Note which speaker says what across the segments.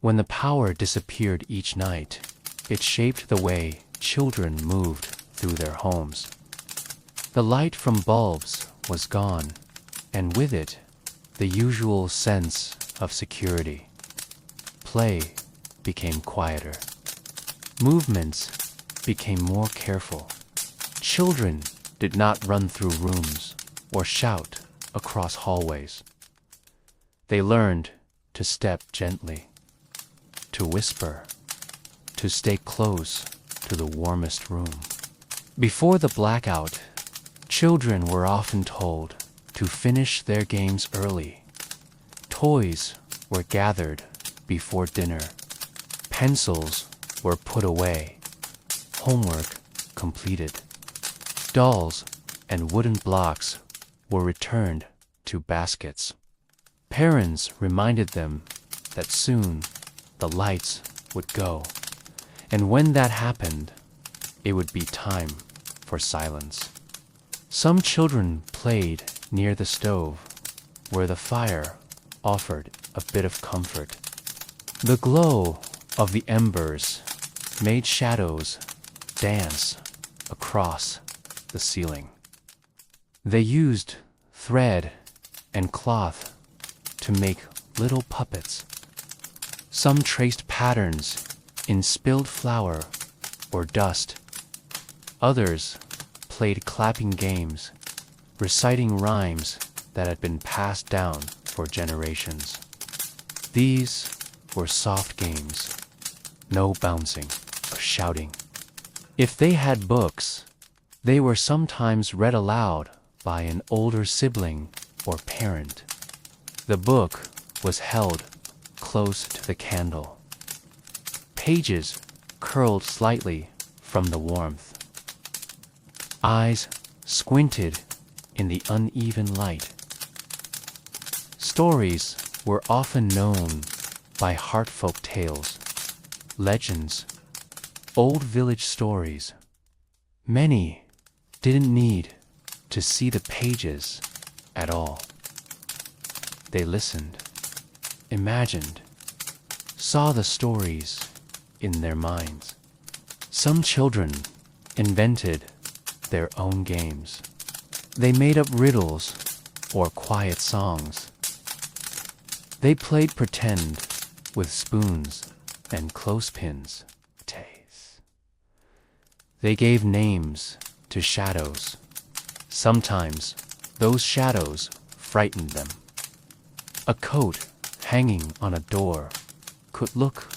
Speaker 1: When the power disappeared each night, it shaped the way children moved through their homes. The light from bulbs was gone, and with it, the usual sense of security. Play became quieter. Movements became more careful. Children did not run through rooms or shout across hallways. They learned to step gently, to whisper, to stay close to the warmest room. Before the blackout, children were often told to finish their games early. Toys were gathered before dinner. Pencils were put away. Homework completed. Dolls and wooden blocks were returned to baskets. Parents reminded them that soon the lights would go, and when that happened, it would be time for silence. Some children played near the stove, where the fire offered a bit of comfort. The glow of the embers made shadows dance across the ceiling. They used thread and cloth to make little puppets. Some traced patterns in spilled flour or dust. Others played clapping games, reciting rhymes that had been passed down for generations. These were soft games, no bouncing or shouting. If they had books, they were sometimes read aloud by an older sibling or parent. The book was held close to the candle. Pages curled slightly from the warmth. Eyes squinted in the uneven light. Stories were often known by heartfolk tales, legends, old village stories. Many didn't need to see the pages at all. They listened, imagined, saw the stories in their minds. Some children invented their own games. They made up riddles or quiet songs. They played pretend with spoons and clothespins. They gave names to shadows. Sometimes those shadows frightened them. A coat hanging on a door could look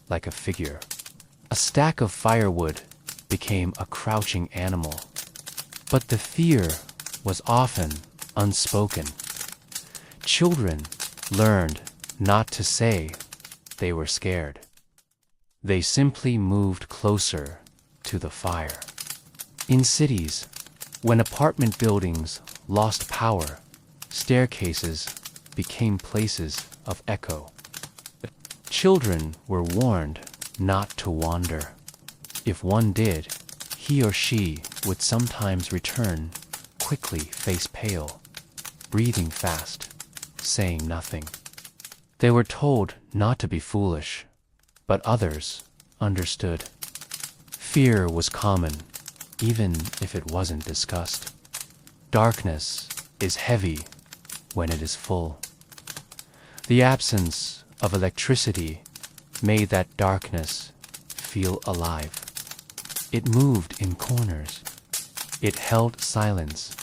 Speaker 1: like a figure. A stack of firewood became a crouching animal. But the fear was often unspoken. Children learned not to say they were scared. They simply moved closer to the fire. In cities, when apartment buildings lost power, staircases became places of echo. Children were warned not to wander. If one did, he or she would sometimes return, quickly face pale, breathing fast, saying nothing. They were told not to be foolish, but others understood. Fear was common, even if it wasn't discussed. Darkness is heavy when it is full. The absence of electricity made that darkness feel alive. It moved in corners. It held silence.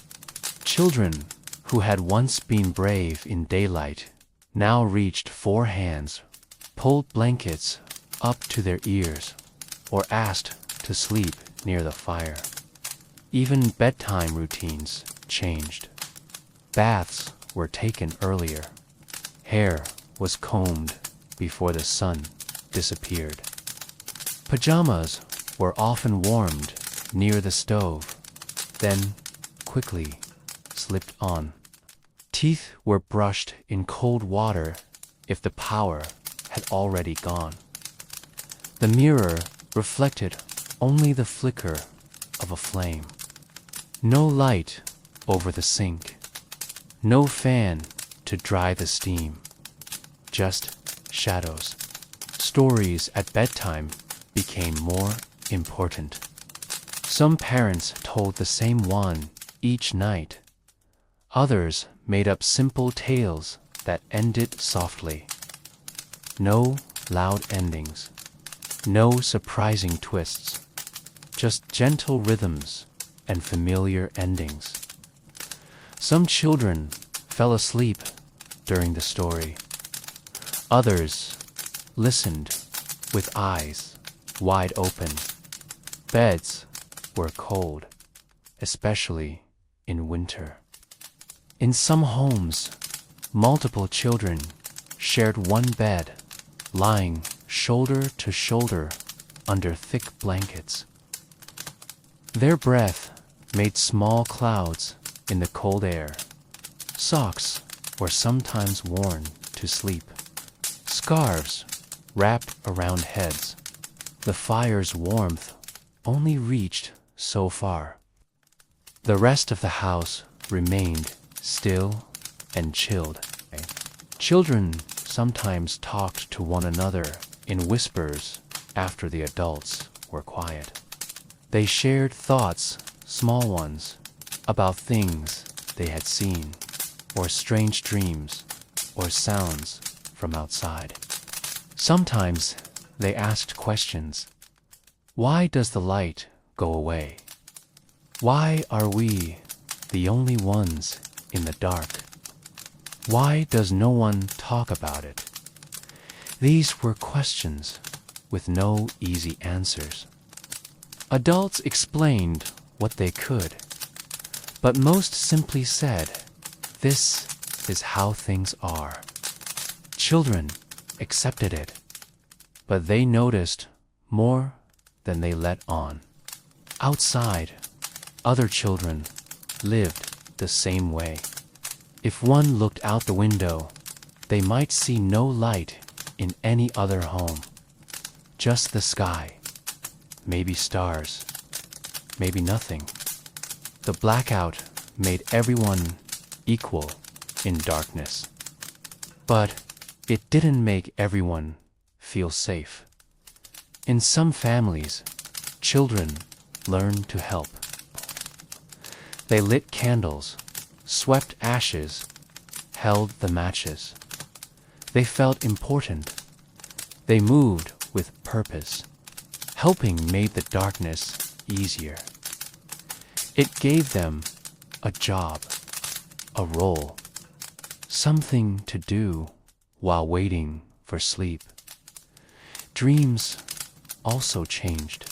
Speaker 1: Children who had once been brave in daylight now reached four hands, pulled blankets up to their ears, or asked to sleep near the fire. Even bedtime routines changed. Baths were taken earlier. Hair was combed before the sun disappeared. Pajamas were often warmed near the stove, then quickly slipped on. Teeth were brushed in cold water if the power had already gone. The mirror reflected only the flicker of a flame. No light over the sink. No fan to dry the steam. Just shadows. stories at bedtime became more important. Some parents told the same one each night. Others made up simple tales that ended softly. No loud endings, no surprising twists, just gentle rhythms and familiar endings. Some children fell asleep during the story. Others listened with eyes wide open. Beds were cold, especially in winter. In some homes, multiple children shared one bed, lying shoulder to shoulder under thick blankets. Their breath made small clouds in the cold air. Socks were sometimes worn to sleep. Scarves wrapped around heads. The fire's warmth only reached so far. The rest of the house remained still and chilled. Children sometimes talked to one another in whispers after the adults were quiet. They shared thoughts, small ones, about things they had seen, or strange dreams, or sounds from outside. Sometimes they asked questions. Why does the light go away? Why are we the only ones in the dark? Why does no one talk about it? These were questions with no easy answers. Adults explained what they could, but most simply said, "This is how things are." Children accepted it, but they noticed more than they let on. Outside, other children lived the same way. If one looked out the window, they might see no light in any other home. Just the sky, maybe stars, maybe nothing. The blackout made everyone equal in darkness. But it didn't make everyone feel safe. In some families, children learned to help. They lit candles, swept ashes, held the matches. They felt important. They moved with purpose. Helping made the darkness easier. It gave them a job, a role, something to do while waiting for sleep. Dreams also changed.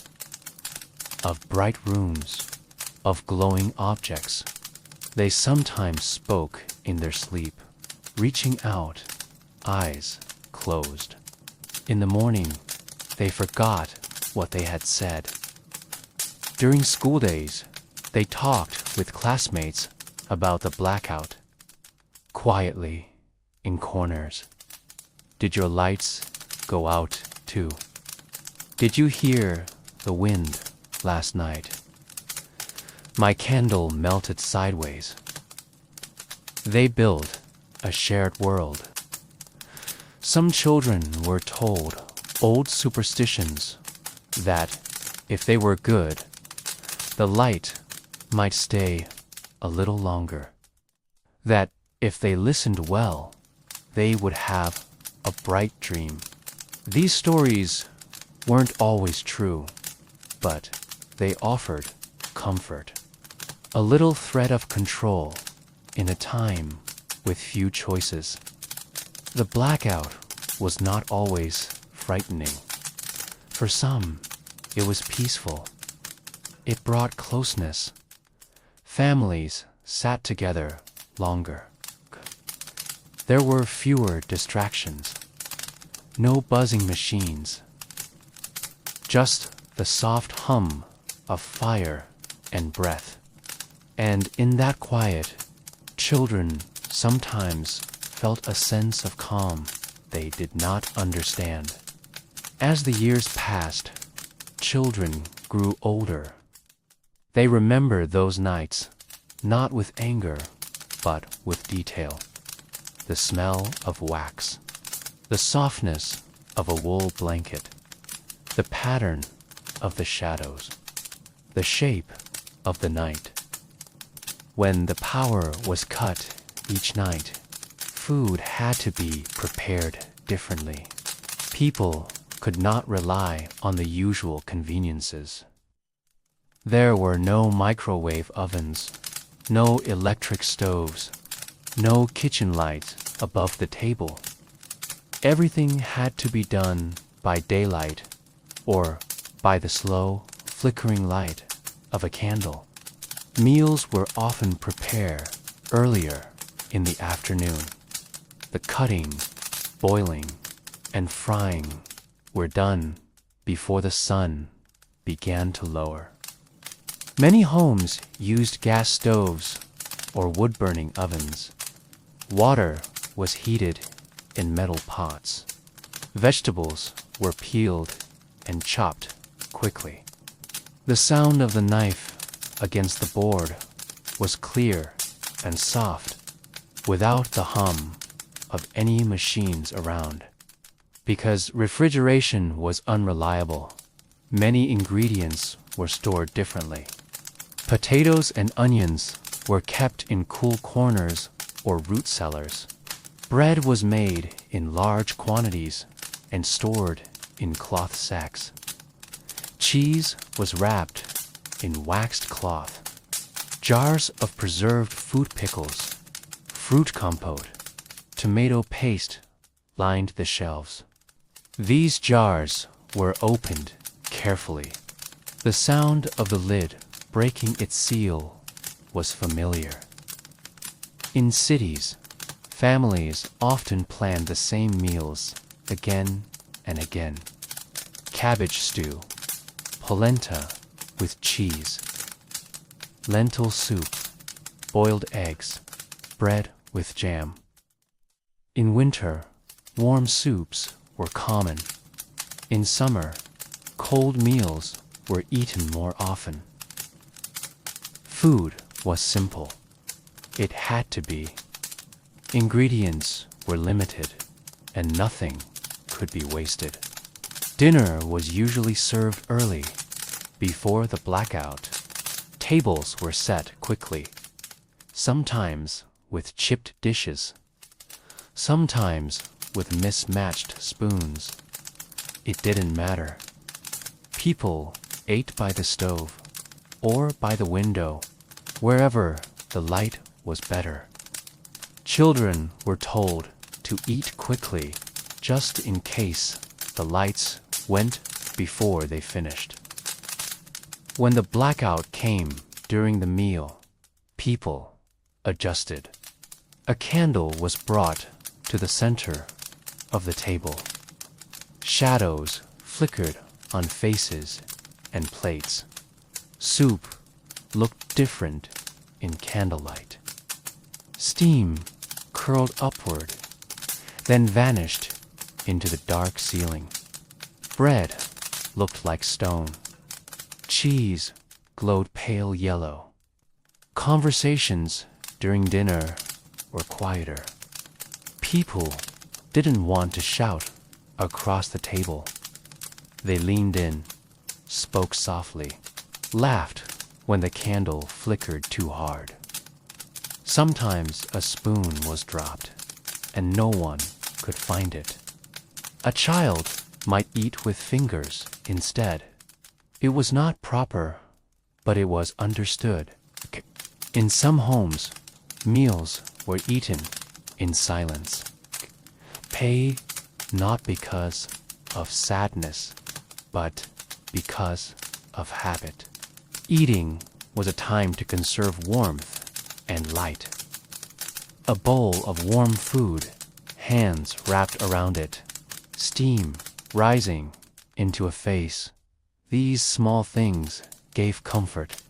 Speaker 1: Of bright rooms, of glowing objects. They sometimes spoke in their sleep, reaching out, eyes closed. In the morning, they forgot what they had said. During school days, they talked with classmates about the blackout, quietly in corners. Did your lights go out too? Did you hear the wind last night? My candle melted sideways. They built a shared world. Some children were told old superstitions that if they were good, the light might stay a little longer. That if they listened well, they would have a bright dream. These stories weren't always true, but they offered comfort. A little thread of control in a time with few choices. The blackout was not always frightening. For some, it was peaceful. It brought closeness. Families sat together longer. There were fewer distractions. No buzzing machines. Just the soft hum of fire and breath. And in that quiet, children sometimes felt a sense of calm they did not understand. As the years passed, children grew older. They remember those nights, not with anger, but with detail. The smell of wax, the softness of a wool blanket, the pattern of the shadows, the shape of the night. When the power was cut each night, food had to be prepared differently. People could not rely on the usual conveniences. There were no microwave ovens, no electric stoves, no kitchen lights above the table. Everything had to be done by daylight or by the slow, flickering light of a candle. Meals were often prepared earlier in the afternoon. The cutting, boiling, and frying were done before the sun began to lower. Many homes used gas stoves or wood-burning ovens. Water was heated in metal pots. Vegetables were peeled and chopped quickly. The sound of the knife against the board was clear and soft, without the hum of any machines around. Because refrigeration was unreliable, many ingredients were stored differently. Potatoes and onions were kept in cool corners or root cellars. Bread was made in large quantities and stored in cloth sacks. Cheese was wrapped in waxed cloth. Jars of preserved fruit pickles, fruit compote, tomato paste lined the shelves. These jars were opened carefully. The sound of the lid breaking its seal was familiar. In cities, families often planned the same meals again and again. Cabbage stew, polenta with cheese, lentil soup, boiled eggs, bread with jam. In winter, warm soups were common. In summer, cold meals were eaten more often. Food was simple. It had to be. Ingredients were limited, and nothing could be wasted. Dinner was usually served early, before the blackout. Tables were set quickly, sometimes with chipped dishes, sometimes with mismatched spoons. It didn't matter. People ate by the stove or by the window, wherever the light was better. Children were told to eat quickly, just in case the lights went before they finished. When the blackout came during the meal, people adjusted. A candle was brought to the center of the table. Shadows flickered on faces and plates. Soup looked different in candlelight. Steam curled upward, then vanished into the dark ceiling. Bread looked like stone. Cheese glowed pale yellow. Conversations during dinner were quieter. People didn't want to shout across the table. They leaned in, spoke softly, laughed when the candle flickered too hard. Sometimes a spoon was dropped, and no one could find it. A child might eat with fingers instead. It was not proper, but it was understood. In some homes, meals were eaten in silence. Pay not because of sadness, but because of habit. Eating was a time to conserve warmth and light. A bowl of warm food, hands wrapped around it, steam rising into a face. These small things gave comfort.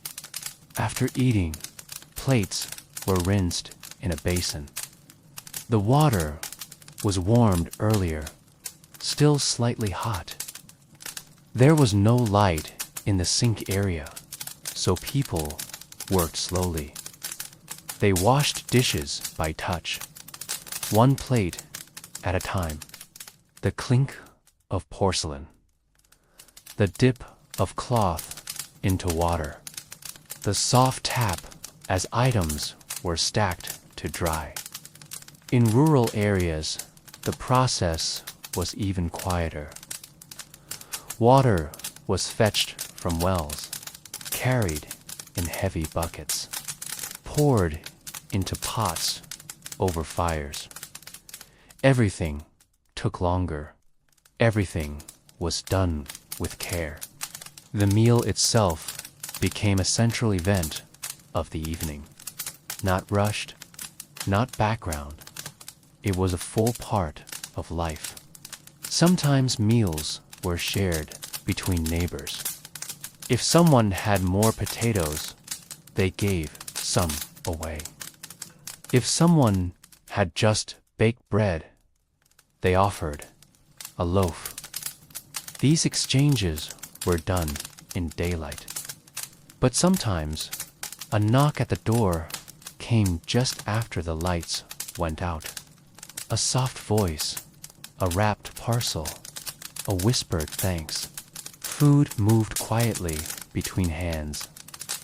Speaker 1: After eating, plates were rinsed in a basin. The water was warmed earlier, still slightly hot. There was no light in the sink area, so people worked slowly. They washed dishes by touch, one plate at a time. The clink of porcelain, the dip of cloth into water, the soft tap as items were stacked to dry. In rural areas, the process was even quieter. Water was fetched from wells, carried in heavy buckets, poured into pots over fires. Everything took longer. Everything was done with care. The meal itself became a central event of the evening. Not rushed, not background. It was a full part of life. Sometimes meals were shared between neighbors. If someone had more potatoes, they gave some away. If someone had just baked bread, they offered a loaf. These exchanges were done in daylight. But sometimes a knock at the door came just after the lights went out. A soft voice, a wrapped parcel, a whispered thanks. Food moved quietly between hands.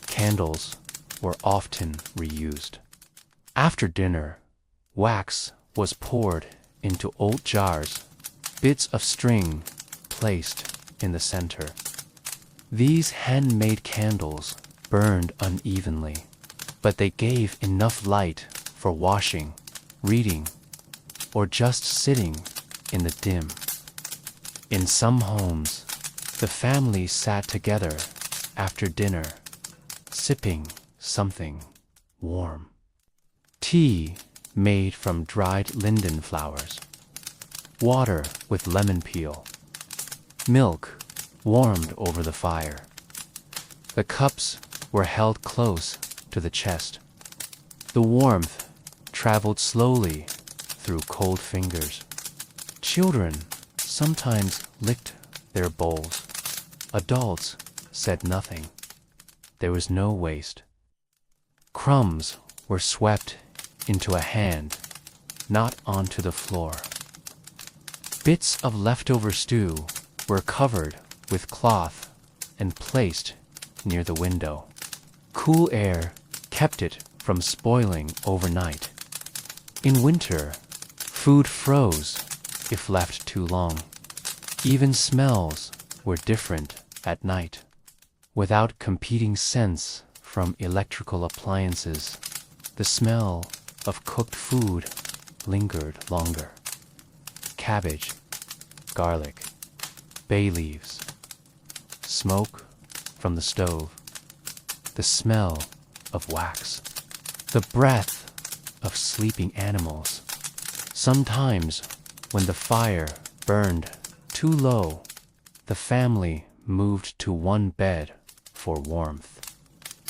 Speaker 1: Candles were often reused. After dinner, wax was poured into old jars, bits of string placed in the center. These handmade candles burned unevenly, but they gave enough light for washing, reading, or just sitting in the dim. In some homes, the family sat together after dinner, sipping something warm. Tea made from dried linden flowers, water with lemon peel, milk warmed over the fire. The cups were held close to the chest. The warmth traveled slowly through cold fingers. Children sometimes licked their bowls. Adults said nothing. There was no waste. Crumbs were swept into a hand, not onto the floor. Bits of leftover stew were covered with cloth and placed near the window. Cool air kept it from spoiling overnight. In winter, food froze if left too long. Even smells were different at night. Without competing scents from electrical appliances, the smell of cooked food lingered longer. Cabbage, garlic, bay leaves, smoke from the stove, the smell of wax, the breath of sleeping animals. Sometimes, when the fire burned too low, the family moved to one bed for warmth.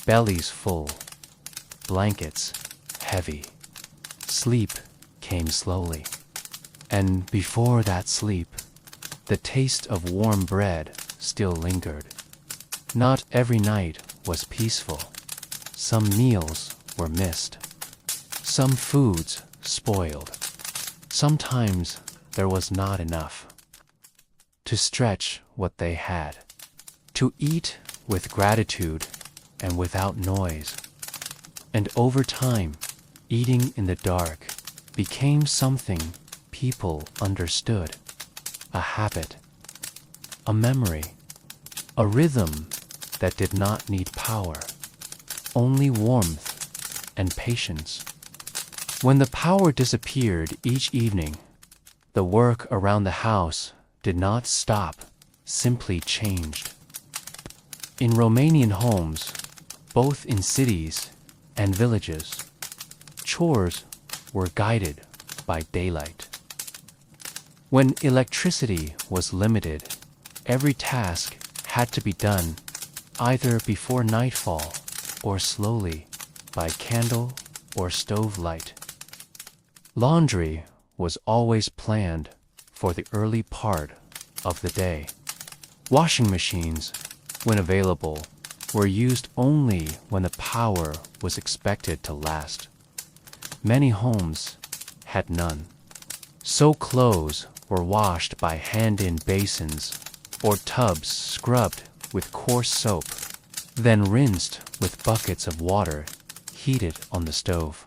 Speaker 1: Bellies full, blankets heavy. Sleep came slowly. And before that sleep, the taste of warm bread still lingered. Not every night was peaceful. Some meals were missed. Some foods spoiled. Sometimes there was not enough. To stretch what they had. To eat with gratitude and without noise. And over time, eating in the dark became something people understood. A habit, a memory, a rhythm that did not need power, only warmth and patience. When the power disappeared each evening, the work around the house did not stop, simply changed. In Romanian homes, both in cities and villages, chores were guided by daylight. When electricity was limited, every task had to be done either before nightfall or slowly by candle or stove light. Laundry was always planned for the early part of the day. Washing machines, when available, were used only when the power was expected to last. Many homes had none. So clothes were washed by hand in basins or tubs scrubbed with coarse soap, then rinsed with buckets of water heated on the stove.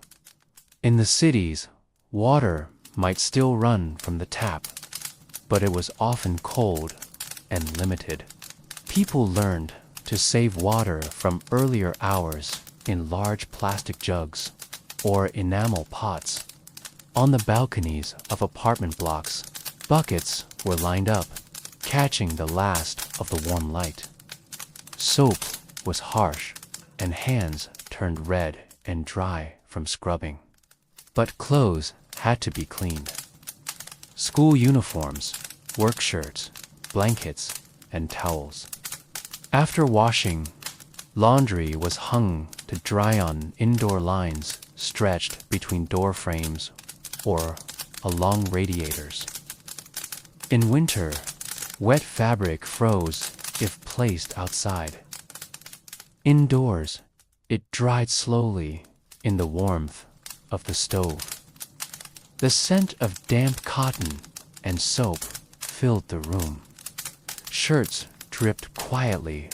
Speaker 1: In the cities, water might still run from the tap, but it was often cold and limited. People learned to save water from earlier hours in large plastic jugs or enamel pots. On the balconies of apartment blocks, buckets were lined up, catching the last of the warm light. Soap was harsh, and hands turned red and dry from scrubbing. But clothes had to be cleaned. School uniforms, work shirts, blankets, and towels. After washing, laundry was hung to dry on indoor lines stretched between door frames or along radiators. In winter, wet fabric froze if placed outside. Indoors, it dried slowly in the warmth of the stove. The scent of damp cotton and soap filled the room. Shirts dripped quietly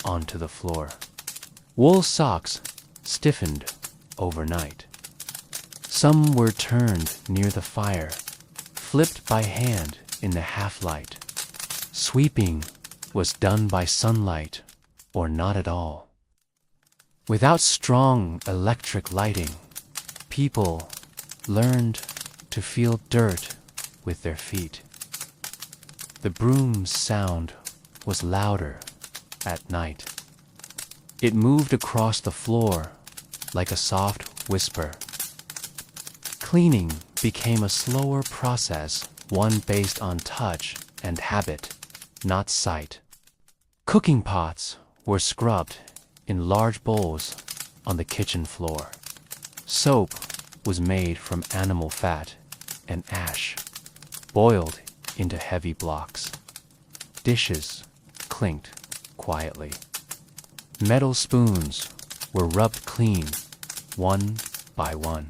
Speaker 1: onto the floor. Wool socks stiffened overnight. Some were turned near the fire, flipped by hand in the half-light. Sweeping was done by sunlight or not at all. Without strong electric lighting, people learned to feel dirt with their feet. The broom's sound was louder at night. It moved across the floor like a soft whisper. Cleaning became a slower process, one based on touch and habit, not sight. Cooking pots were scrubbed in large bowls on the kitchen floor. Soap was made from animal fat and ash, boiled into heavy blocks. Dishes clinked quietly. Metal spoons were rubbed clean, one by one.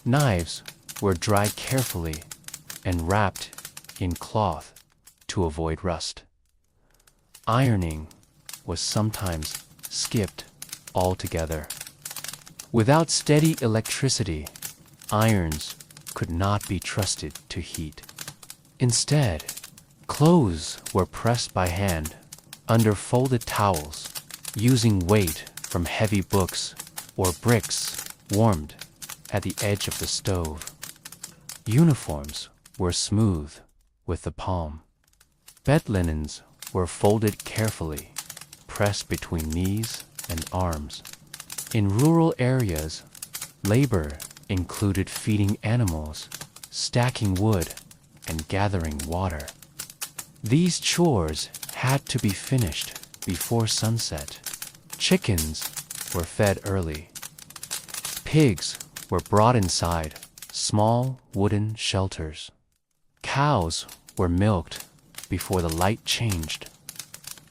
Speaker 1: Knives were dried carefully and wrapped in cloth to avoid rust. Ironing was sometimes skipped altogether. Without steady electricity, irons could not be trusted to heat. Instead, clothes were pressed by hand under folded towels, using weight from heavy books or bricks warmed at the edge of the stove. Uniforms were smooth with the palm. Bed linens were folded carefully, pressed between knees and arms. In rural areas, labor included feeding animals, stacking wood, and gathering water. These chores had to be finished before sunset. Chickens were fed early. Pigs were brought inside small wooden shelters. Cows were milked before the light changed.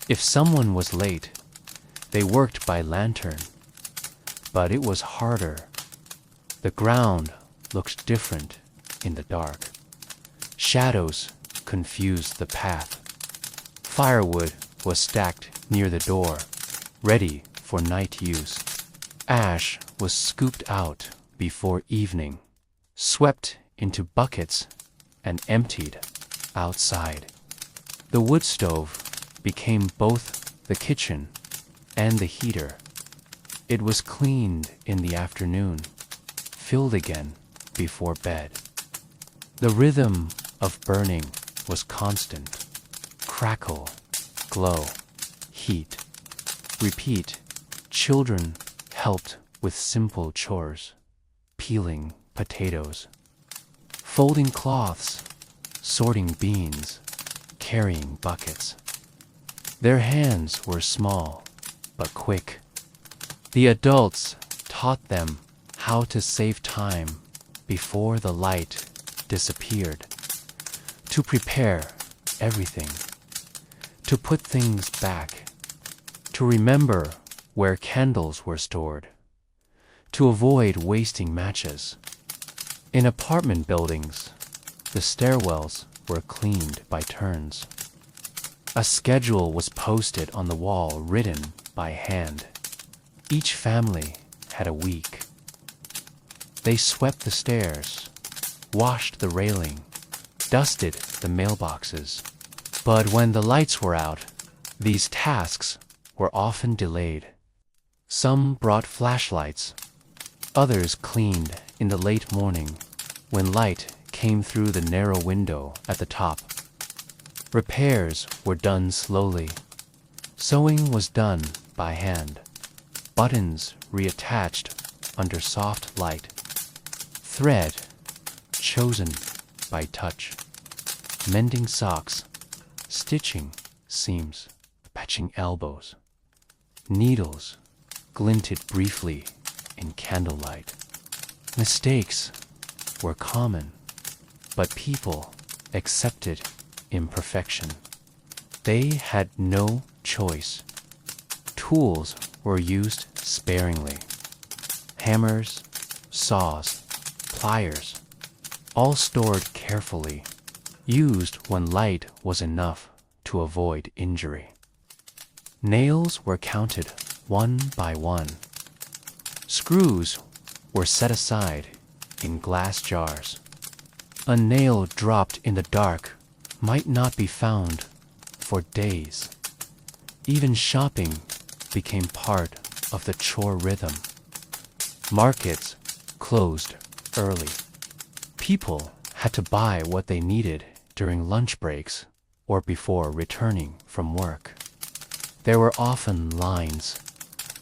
Speaker 1: If someone was late, they worked by lantern, but it was harder. The ground looked different in the dark. Shadows confused the path. Firewood was stacked near the door, ready for night use. Ash was scooped out before evening, swept into buckets, and emptied outside. The wood stove became both the kitchen and the heater. It was cleaned in the afternoon, filled again before bed. The rhythm of burning was constant. Crackle, glow, heat, repeat. Children helped with simple chores, peeling potatoes, folding cloths, sorting beans, carrying buckets. Their hands were small, but quick. The adults taught them how to save time before the light disappeared, to prepare everything, to put things back, to remember where candles were stored, to avoid wasting matches. In apartment buildings, the stairwells were cleaned by turns. A schedule was posted on the wall written by hand. Each family had a week. They swept the stairs, washed the railing, dusted the mailboxes. But when the lights were out, these tasks were often delayed. Some brought flashlights. Others cleaned in the late morning when light came through the narrow window at the top. Repairs were done slowly. Sewing was done by hand. Buttons reattached under soft light. Thread chosen by touch. Mending socks, stitching seams, patching elbows. Needles glinted briefly in candlelight. Mistakes were common, but people accepted imperfection. They had no choice. Tools were used sparingly. Hammers, saws, pliers, all stored carefully, used when light was enough to avoid injury. Nails were counted one by one. Screws were set aside in glass jars. A nail dropped in the dark might not be found for days. Even shopping became part of the chore rhythm. Markets closed early. People had to buy what they needed during lunch breaks or before returning from work. There were often lines.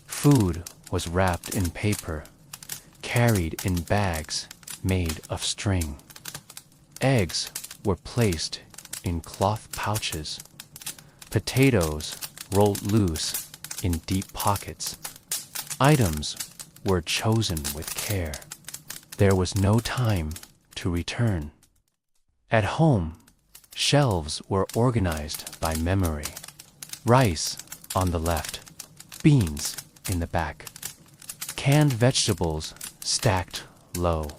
Speaker 1: Food was wrapped in paper, carried in bags made of string. Eggs were placed in cloth pouches. Potatoes rolled loose in deep pockets. Items were chosen with care. There was no time to return. At home, shelves were organized by memory. Rice on the left, beans in the back. Canned vegetables stacked low.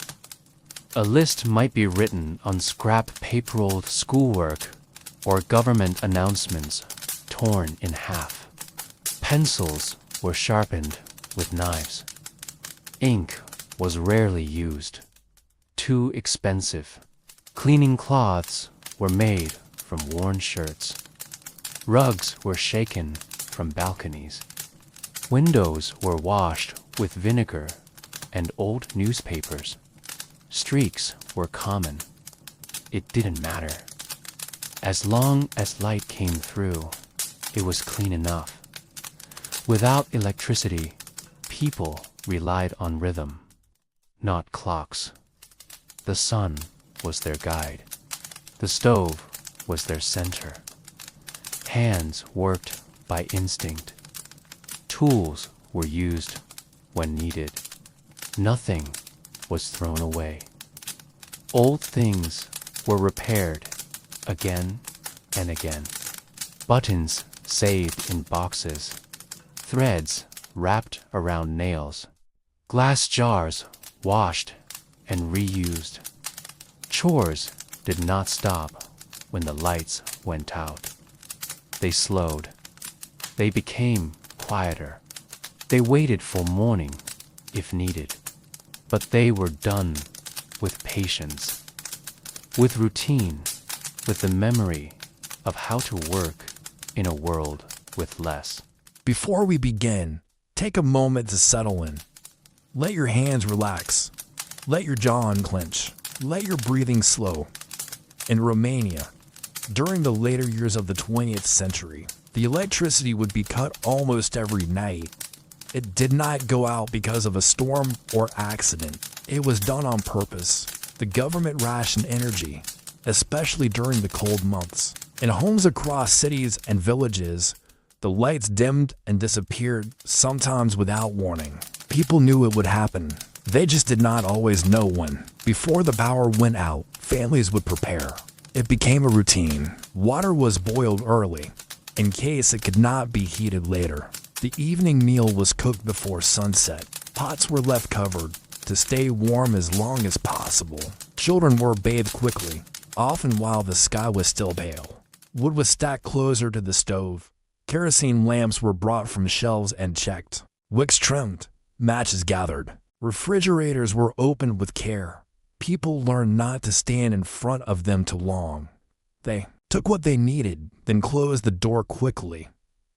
Speaker 1: A list might be written on scrap paper-rolled schoolwork or government announcements torn in half. Pencils were sharpened with knives. Ink was rarely used. Too expensive. Cleaning cloths were made from worn shirts. Rugs were shaken from balconies. Windows were washed with vinegar and old newspapers. Streaks were common. It didn't matter. As long as light came through, it was clean enough. Without electricity, people relied on rhythm, not clocks. The sun was their guide. The stove was their center. Hands worked by instinct. Tools were used when needed. Nothing was thrown away. Old things were repaired again and again. Buttons saved in boxes. Threads wrapped around nails. Glass jars washed and reused. Chores did not stop when the lights went out. They slowed. They became quieter. They waited for morning if needed. But they were done with patience, with routine, with the memory of how to work in a world with less.
Speaker 2: Before we begin, take a moment to settle in. Let your hands relax. Let your jaw unclench. Let your breathing slow. In Romania, during the later years of the 20th century, the electricity would be cut almost every night. It did not go out because of a storm or accident. It was done on purpose. The government rationed energy, especially during the cold months. In homes across cities and villages, the lights dimmed and disappeared, sometimes without warning. People knew it would happen. They just did not always know when. Before the power went out, families would prepare. It became a routine. Water was boiled early, in case it could not be heated later. The evening meal was cooked before sunset. Pots were left covered to stay warm as long as possible. Children were bathed quickly. often while the sky was still pale. Wood was stacked closer to the stove. Kerosene lamps were brought from shelves and checked. Wicks trimmed, matches gathered. Refrigerators were opened with care. People learned not to stand in front of them too long. They took what they needed, then closed the door quickly.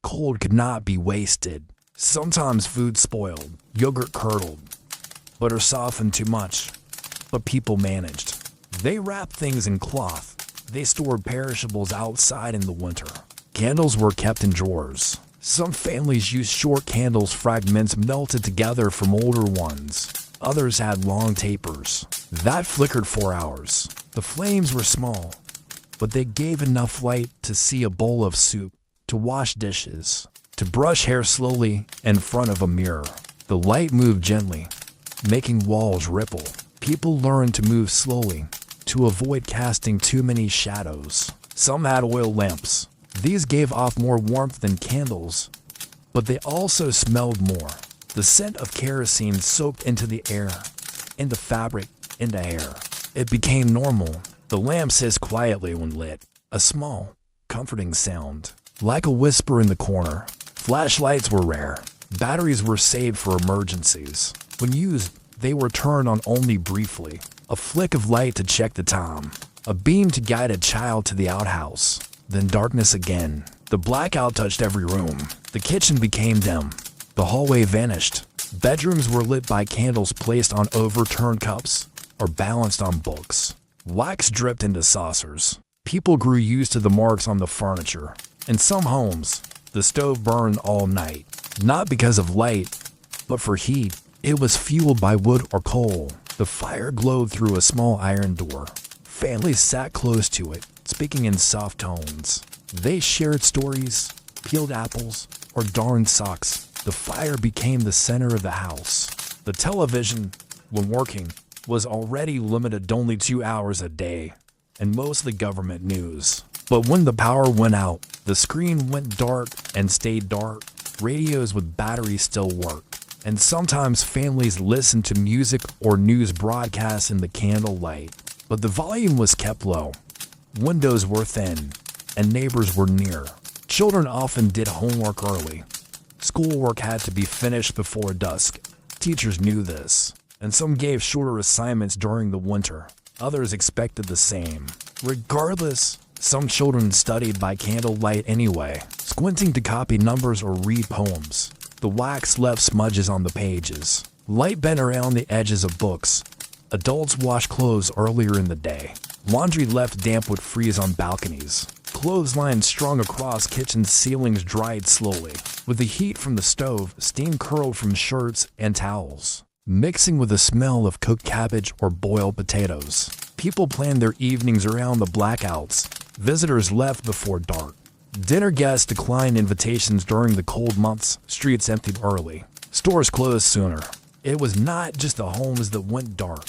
Speaker 2: Cold could not be wasted. Sometimes food spoiled, yogurt curdled, butter softened too much, but people managed. They wrapped things in cloth. They stored perishables outside in the winter. Candles were kept in drawers. Some families used short candles, fragments melted together from older ones. Others had long tapers. That flickered for hours. The flames were small, but they gave enough light to see a bowl of soup, to wash dishes, to brush hair slowly in front of a mirror. The light moved gently, making walls ripple. People learned to move slowly, to avoid casting too many shadows. Some had oil lamps. These gave off more warmth than candles, but they also smelled more. The scent of kerosene soaked into the air, into fabric, into hair. It became normal. The lamps hissed quietly when lit, a small, comforting sound, like a whisper in the corner. Flashlights were rare. Batteries were saved for emergencies. When used, they were turned on only briefly. A flick of light to check the time. A beam to guide a child to the outhouse. Then darkness again. The blackout touched every room. The kitchen became dim. The hallway vanished. Bedrooms were lit by candles placed on overturned cups or balanced on books. Wax dripped into saucers. People grew used to the marks on the furniture. In some homes, the stove burned all night. Not because of light, but for heat. It was fueled by wood or coal. The fire glowed through a small iron door. Families sat close to it, speaking in soft tones. They shared stories, peeled apples, or darned socks. The fire became the center of the house. The television, when working, was already limited to only 2 hours a day, and mostly government news. But when the power went out, the screen went dark and stayed dark. Radios with batteries still worked, and sometimes families listened to music or news broadcasts in the candlelight. But the volume was kept low. Windows were thin, and neighbors were near. Children often did homework early. Schoolwork had to be finished before dusk. Teachers knew this, and some gave shorter assignments during the winter. Others expected the same. Regardless, some children studied by candlelight anyway, squinting to copy numbers or read poems. The wax left smudges on the pages. Light bent around the edges of books. Adults washed clothes earlier in the day. Laundry left damp would freeze on balconies. Clotheslines strung across kitchen ceilings dried slowly. With the heat from the stove, steam curled from shirts and towels, mixing with the smell of cooked cabbage or boiled potatoes. People planned their evenings around the blackouts. Visitors left before dark. Dinner guests declined invitations during the cold months. Streets emptied early. Stores closed sooner. It was not just the homes that went dark.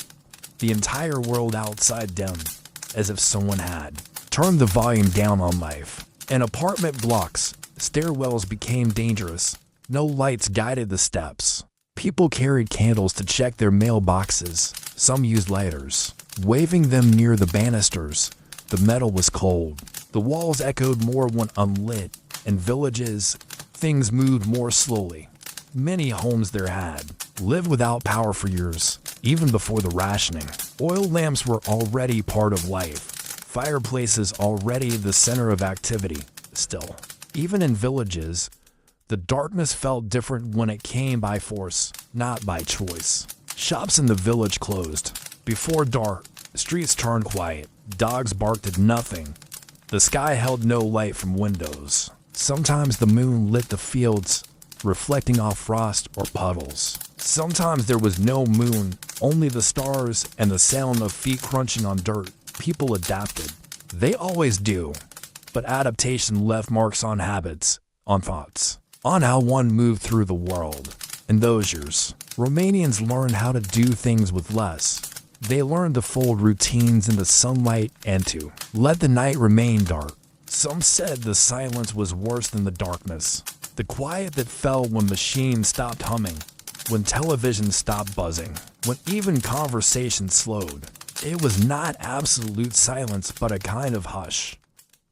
Speaker 2: The entire world outside dimmed, as if someone had turned the volume down on life. In apartment blocks, stairwells became dangerous. No lights guided the steps. People carried candles to check their mailboxes. Some used lighters, waving them near the banisters. The metal was cold. The walls echoed more when unlit. In villages, things moved more slowly. Many homes there had lived without power for years, even before the rationing. Oil lamps were already part of life. Fireplaces already the center of activity. Still, even in villages, the darkness felt different when it came by force, not by choice. Shops in the village closed. Before dark, streets turned quiet. Dogs barked at nothing. The sky held no light from windows. Sometimes the moon lit the fields, reflecting off frost or puddles. Sometimes there was no moon, only the stars and the sound of feet crunching on dirt. People adapted. They always do. But adaptation left marks on habits, on thoughts, on how one moved through the world. In those years, Romanians learned how to do things with less. They learned to fold routines into sunlight and to let the night remain dark. Some said the silence was worse than the darkness. The quiet that fell when machines stopped humming, when television stopped buzzing, when even conversation slowed. It was not absolute silence, but a kind of hush.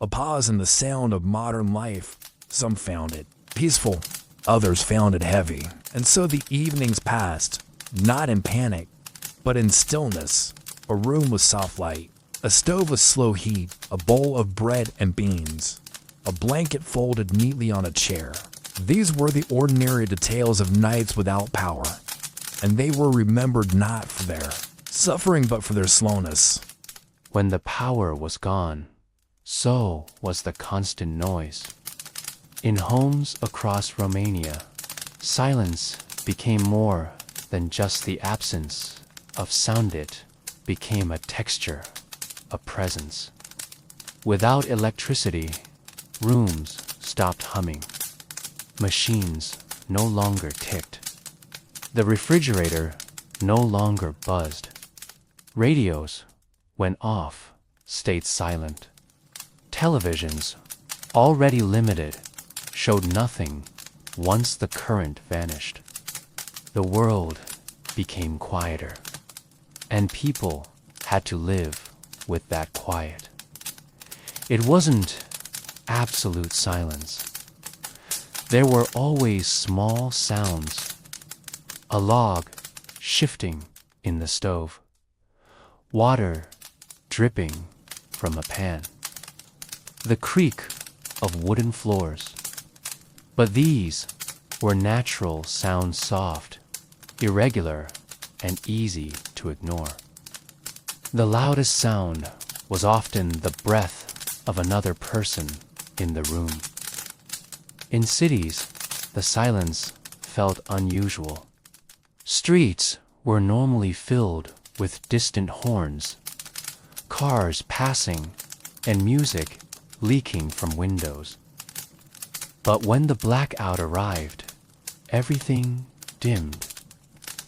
Speaker 2: A pause in the sound of modern life. Some found it peaceful, others found it heavy. And so the evenings passed, not in panic, but in stillness. A room with soft light, a stove with slow heat, a bowl of bread and beans, a blanket folded neatly on a chair. These were the ordinary details of nights without power, and they were remembered not for their suffering but for their slowness.
Speaker 1: When the power was gone, so was the constant noise. In homes across Romania, silence became more than just the absence of sound. It became a texture, a presence. Without electricity, rooms stopped humming. Machines no longer ticked. The refrigerator no longer buzzed. Radios, when off, stayed silent. Televisions, already limited, showed nothing once the current vanished. The world became quieter, and people had to live with that quiet. It wasn't absolute silence. There were always small sounds. A log shifting in the stove. Water dripping from a pan. The creak of wooden floors. But these were natural sounds, soft, irregular, and easy to ignore. The loudest sound was often the breath of another person in the room. In cities, the silence felt unusual. Streets were normally filled with distant horns, cars passing, and music leaking from windows. But when the blackout arrived, everything dimmed.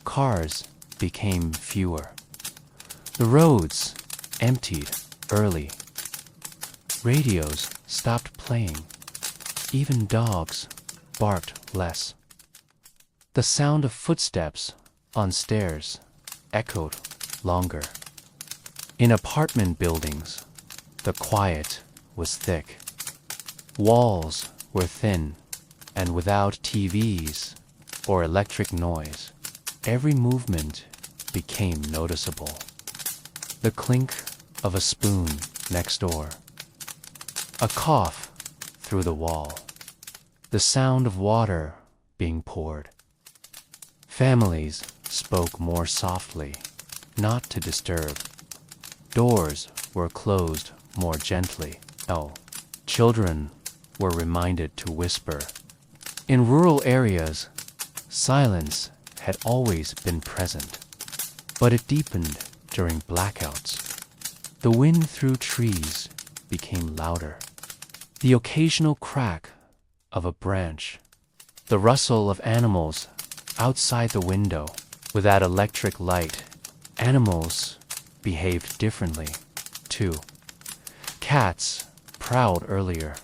Speaker 1: Cars became fewer. The roads emptied early. Radios stopped playing. Even dogs barked less. The sound of footsteps on stairs echoed longer. In apartment buildings, the quiet was thick. Walls were thin, and without TVs or electric noise, every movement became noticeable. The clink of a spoon next door, a cough through the wall, the sound of water being poured. Families spoke more softly, not to disturb. Doors were closed more gently. Children were reminded to whisper. In rural areas, silence had always been present, but it deepened during blackouts. The wind through trees became louder. The occasional crack of a branch, the rustle of animals outside the window. Without electric light, animals behaved differently, too. Cats prowled earlier.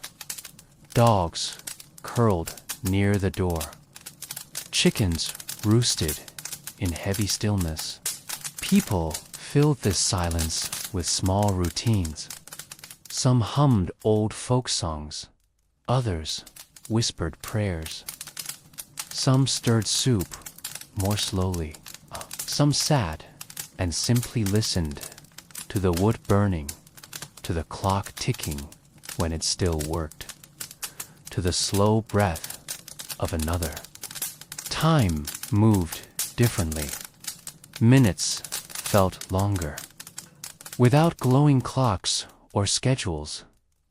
Speaker 1: Dogs curled near the door. Chickens roosted in heavy stillness. People filled this silence with small routines. Some hummed old folk songs. Others whispered prayers. Some stirred soup more slowly. Some sat and simply listened to the wood burning, to the clock ticking when it still worked, to the slow breath of another. Time moved differently. Minutes felt longer. Without glowing clocks or schedules,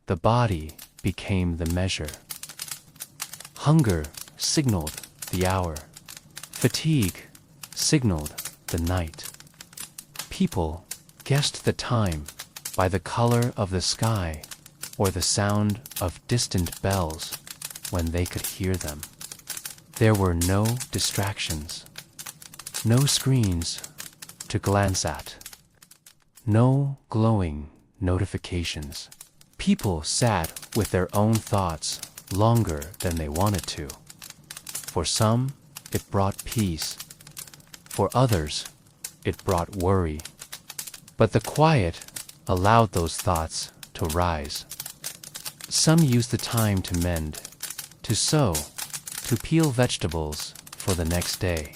Speaker 1: the body became the measure. Hunger signaled the hour. Fatigue signaled the night. People guessed the time by the color of the sky or the sound of distant bells when they could hear them. There were no distractions, no screens to glance at, no glowing notifications. People sat with their own thoughts longer than they wanted to. For some, it brought peace. For others, it brought worry. But the quiet allowed those thoughts to rise. Some used the time to mend, to sew, to peel vegetables for the next day.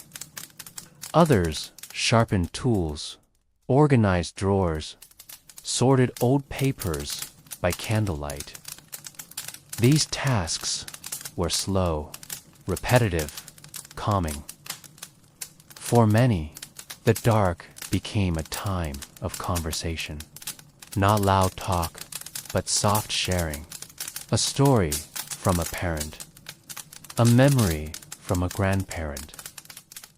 Speaker 1: Others sharpened tools, organized drawers, sorted old papers by candlelight. These tasks were slow, repetitive, calming. For many, the dark became a time of conversation. Not loud talk, but soft sharing. A story from a parent. A memory from a grandparent.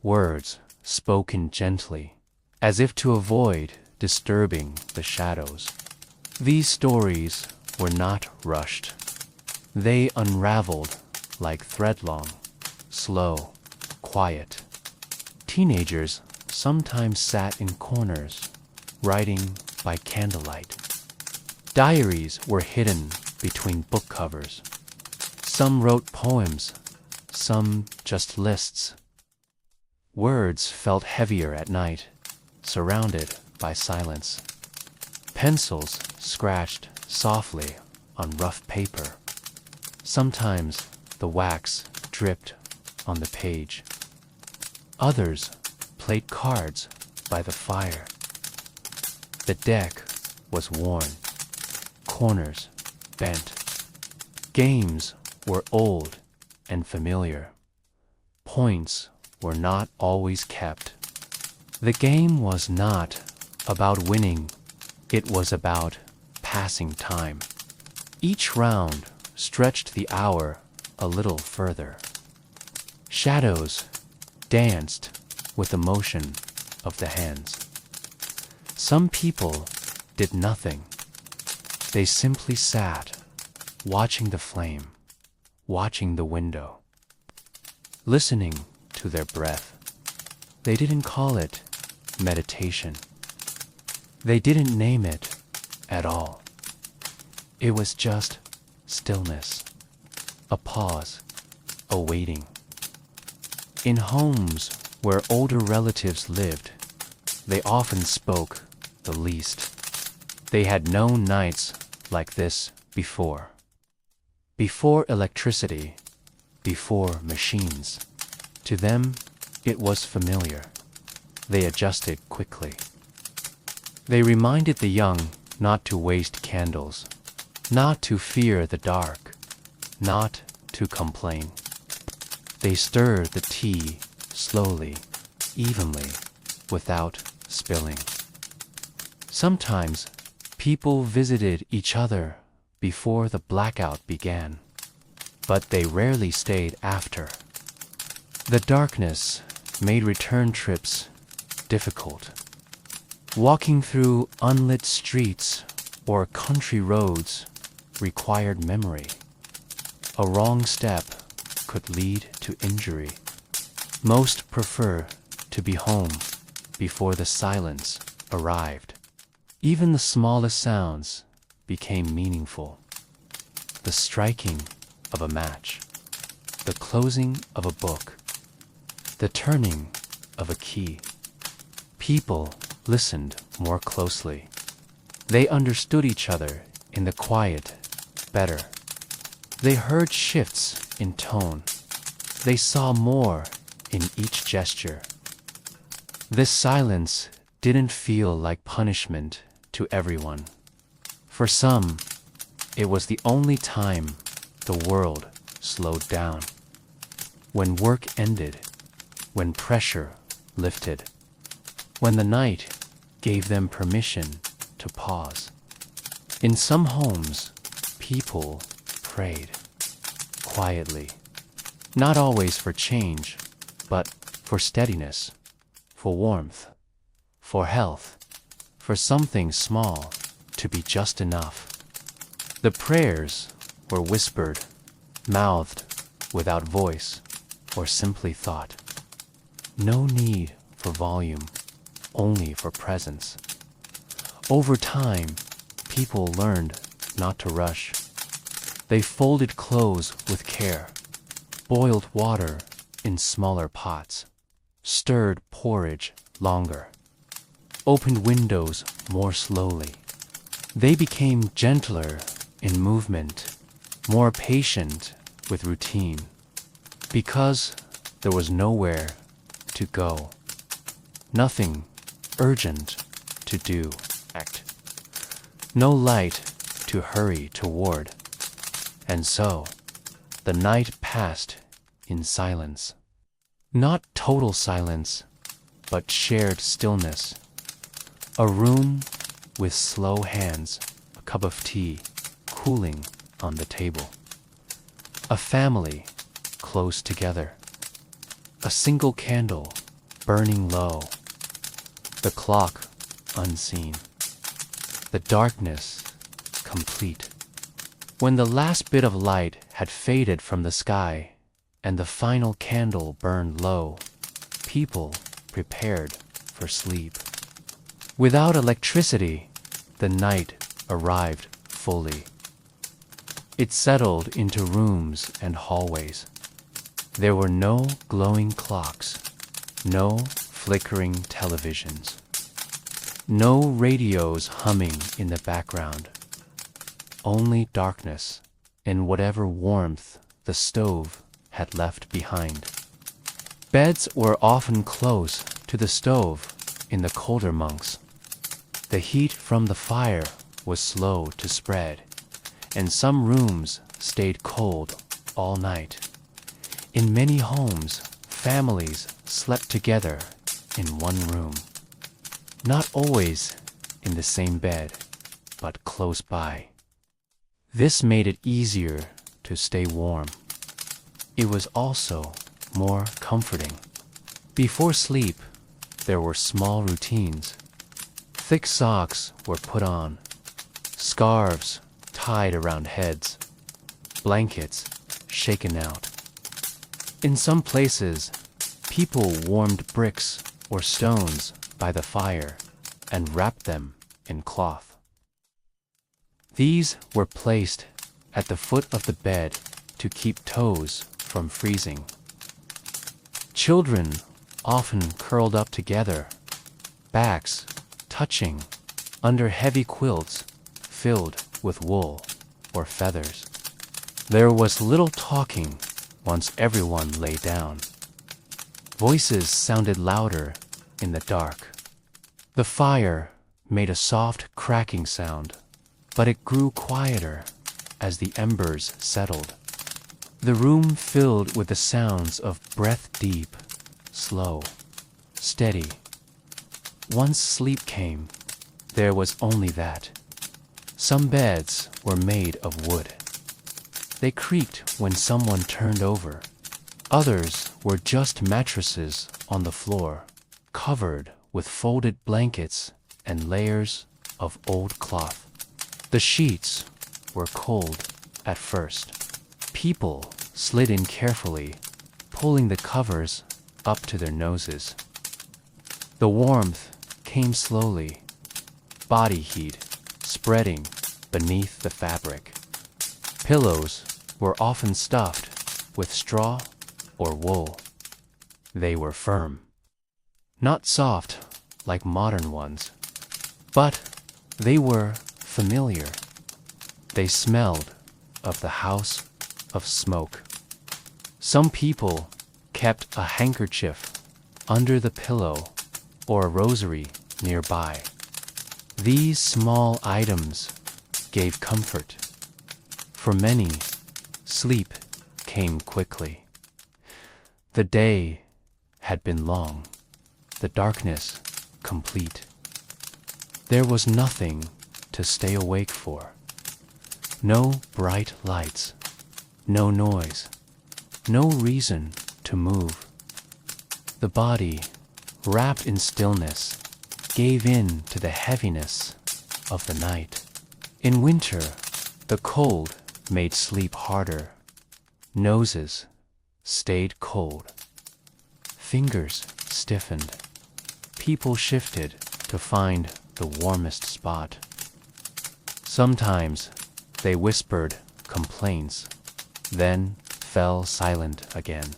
Speaker 1: Words spoken gently, as if to avoid disturbing the shadows. These stories were not rushed. They unraveled like threadlong, slow, quiet. Teenagers sometimes sat in corners, writing by candlelight. Diaries were hidden between book covers. Some wrote poems, some just lists. Words felt heavier at night, surrounded by silence. Pencils scratched softly on rough paper. Sometimes the wax dripped on the page. Others played cards by the fire. The deck was worn, corners bent. Games were old and familiar. Points were not always kept. The game was not about winning, it was about passing time. Each round stretched the hour a little further. Shadows danced with the motion of the hands. Some people did nothing. They simply sat, watching the flame, watching the window, listening to their breath. They didn't call it meditation. They didn't name it at all. It was just stillness, a pause, a waiting. In homes where older relatives lived, they often spoke the least. They had known nights like this before. Before electricity, before machines. To them, it was familiar. They adjusted quickly. They reminded the young not to waste candles, not to fear the dark, not to complain. They stirred the tea slowly, evenly, without spilling. Sometimes people visited each other before the blackout began, but they rarely stayed after. The darkness made return trips difficult. Walking through unlit streets or country roads required memory. A wrong step could lead to injury. Most prefer to be home before the silence arrived. Even the smallest sounds became meaningful. The striking of a match, the closing of a book, the turning of a key. People listened more closely. They understood each other in the quiet better. They heard shifts in tone. They saw more in each gesture. This silence didn't feel like punishment to everyone. For some, it was the only time the world slowed down. When work ended, when pressure lifted, when the night gave them permission to pause. In some homes, people prayed quietly, not always for change, but for steadiness, for warmth, for health, for something small to be just enough. The prayers were whispered, mouthed without voice, or simply thought. No need for volume, only for presence. Over time, people learned not to rush. They folded clothes with care, boiled water in smaller pots, stirred porridge longer. opened windows more slowly. They became gentler in movement, more patient with routine, because there was nowhere to go, nothing urgent to do, no light to hurry toward, and so the night passed in silence. Not total silence, but shared stillness. A room with slow hands, a cup of tea cooling on the table. A family close together. A single candle burning low. The clock unseen. The darkness complete. When the last bit of light had faded from the sky and the final candle burned low, people prepared for sleep. Without electricity, the night arrived fully. It settled into rooms and hallways. There were no glowing clocks, no flickering televisions, no radios humming in the background, only darkness and whatever warmth the stove had left behind. Beds were often close to the stove in the colder months. The heat from the fire was slow to spread, and some rooms stayed cold all night. In many homes, families slept together in one room, not always in the same bed, but close by. This made it easier to stay warm. It was also more comforting. Before sleep, there were small routines. Thick socks were put on, scarves tied around heads, blankets shaken out. In some places, people warmed bricks or stones by the fire and wrapped them in cloth. These were placed at the foot of the bed to keep toes from freezing. Children often curled up together, backs touching under heavy quilts filled with wool or feathers. There was little talking once everyone lay down. Voices sounded louder in the dark. The fire made a soft cracking sound, but it grew quieter as the embers settled. The room filled with the sounds of breath deep, slow, steady. Once sleep came, there was only that. Some beds were made of wood. They creaked when someone turned over. Others were just mattresses on the floor, covered with folded blankets and layers of old cloth. The sheets were cold at first. People slid in carefully, pulling the covers up to their noses. The warmth came slowly, body heat spreading beneath the fabric. Pillows were often stuffed with straw or wool. They were firm, not soft like modern ones, but they were familiar. They smelled of the house of smoke. Some people kept a handkerchief under the pillow or a rosary nearby. These small items gave comfort. For many, sleep came quickly. The day had been long, the darkness complete. There was nothing to stay awake for. No bright lights, no noise, no reason to move. The body, wrapped in stillness, gave in to the heaviness of the night. In winter, the cold made sleep harder. Noses stayed cold. Fingers stiffened. People shifted to find the warmest spot. Sometimes they whispered complaints, then fell silent again.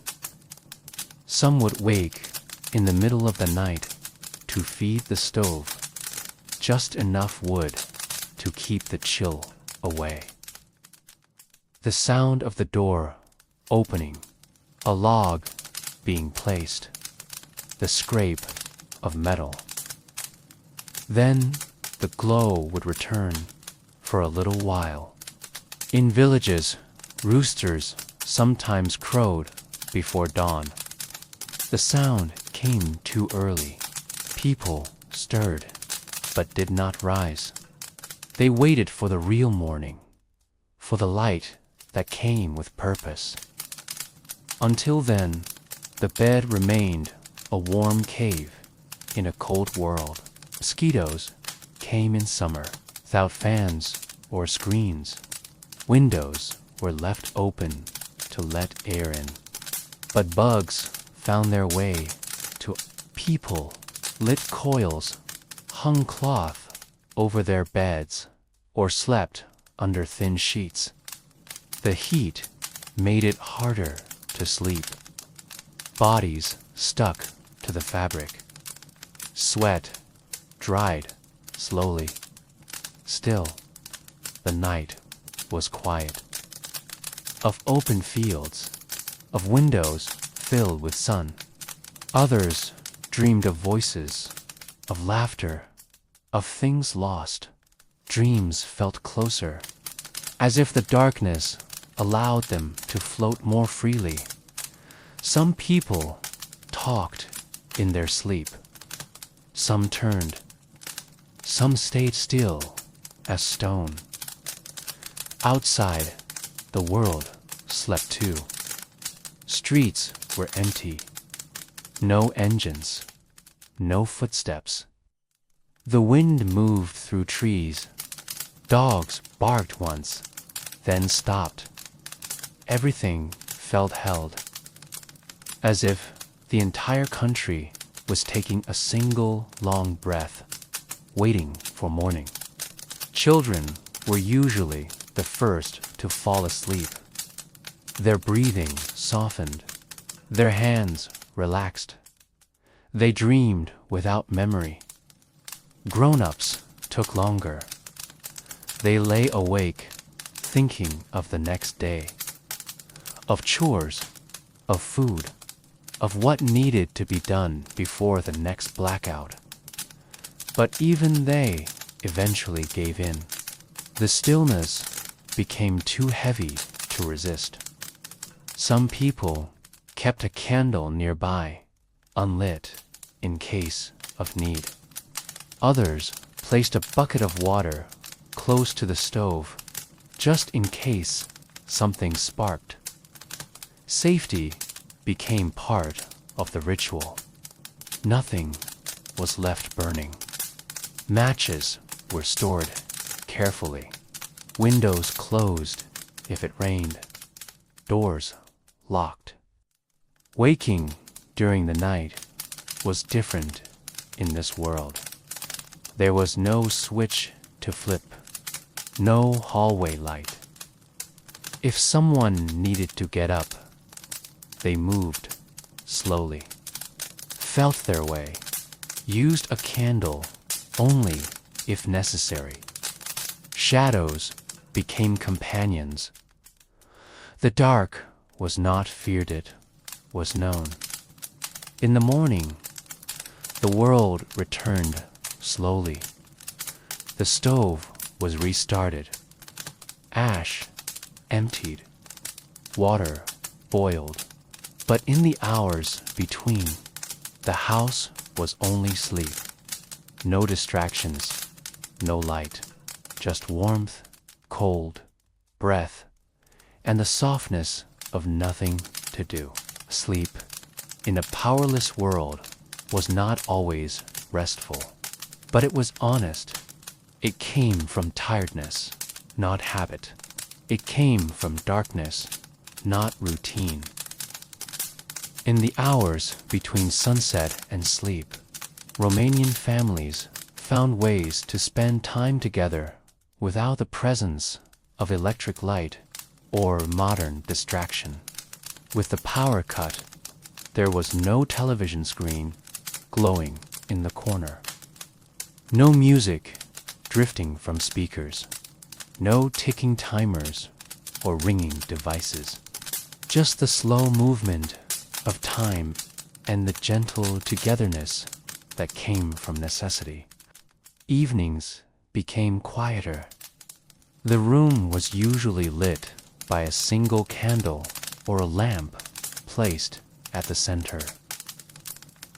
Speaker 1: Some would wake in the middle of the night to feed the stove just enough wood to keep the chill away. The sound of the door opening, a log being placed, the scrape of metal. Then the glow would return for a little while. In villages, roosters sometimes crowed before dawn. The sound came too early. People stirred, but did not rise. They waited for the real morning, for the light that came with purpose. Until then, the bed remained a warm cave in a cold world. Mosquitoes came in summer, without fans or screens. Windows were left open to let air in. But bugs found their way to people, lit coils, hung cloth over their beds, or slept under thin sheets. The heat made it harder to sleep. Bodies stuck to the fabric. Sweat dried slowly. Still, the night was quiet. Of open fields, of windows filled with sun. Others dreamed of voices, of laughter, of things lost. Dreams felt closer, as if the darkness allowed them to float more freely. Some people talked in their sleep. Some turned. Some stayed still as stone. Outside, the world slept too. Streets were empty. No engines. No footsteps. The wind moved through trees. Dogs barked once, then stopped. Everything felt held, as if the entire country was taking a single long breath, waiting for morning. Children were usually the first to fall asleep. Their breathing softened, their hands relaxed. They dreamed without memory. Grown-ups took longer. They lay awake, thinking of the next day, of chores, of food, of what needed to be done before the next blackout. But even they eventually gave in. The stillness became too heavy to resist. Some people kept a candle nearby, unlit, in case of need. Others placed a bucket of water close to the stove, just in case something sparked. Safety became part of the ritual. Nothing was left burning. Matches were stored carefully. Windows closed if it rained. Doors locked. Waking during the night was different in this world. There was no switch to flip, no hallway light. If someone needed to get up, they moved slowly, felt their way, used a candle only if necessary. Shadows became companions. The dark was not feared, it was known. In the morning, the world returned slowly. The stove was restarted. Ash emptied. Water boiled. But in the hours between, the house was only sleep. No distractions, no light, just warmth, cold, breath, and the softness of nothing to do. Sleep in a powerless world was not always restful, but it was honest. It came from tiredness, not habit. It came from darkness, not routine. In the hours between sunset and sleep, Romanian families found ways to spend time together without the presence of electric light or modern distraction. With the power cut, there was no television screen glowing in the corner. No music drifting from speakers, no ticking timers or ringing devices. Just the slow movement of time and the gentle togetherness that came from necessity. Evenings became quieter. The room was usually lit by a single candle or a lamp placed at the center.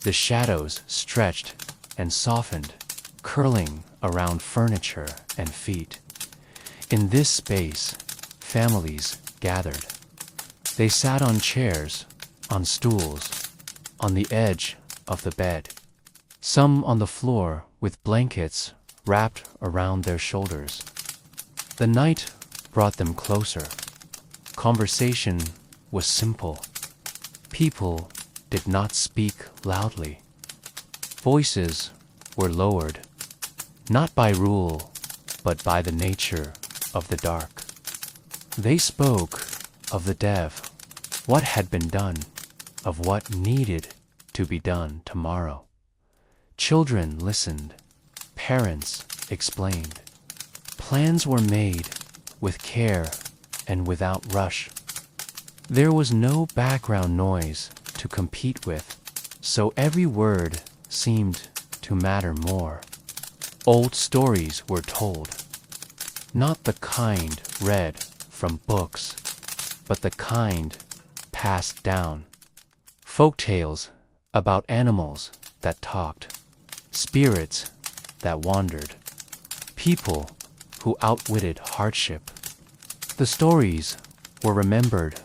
Speaker 1: The shadows stretched and softened, curling around furniture and feet. In this space, families gathered. They sat on chairs, on stools, on the edge of the bed, some on the floor with blankets wrapped around their shoulders. The night brought them closer. Conversation was simple. People did not speak loudly. Voices were lowered, not by rule, but by the nature of the dark. They spoke of the dev, what had been done, of what needed to be done tomorrow. Children listened. Parents explained. Plans were made with care and without rush. There was no background noise to compete with, so every word seemed to matter more. Old stories were told, not the kind read from books, but the kind passed down. Folk tales about animals that talked, spirits that wandered, people who outwitted hardship. The stories were remembered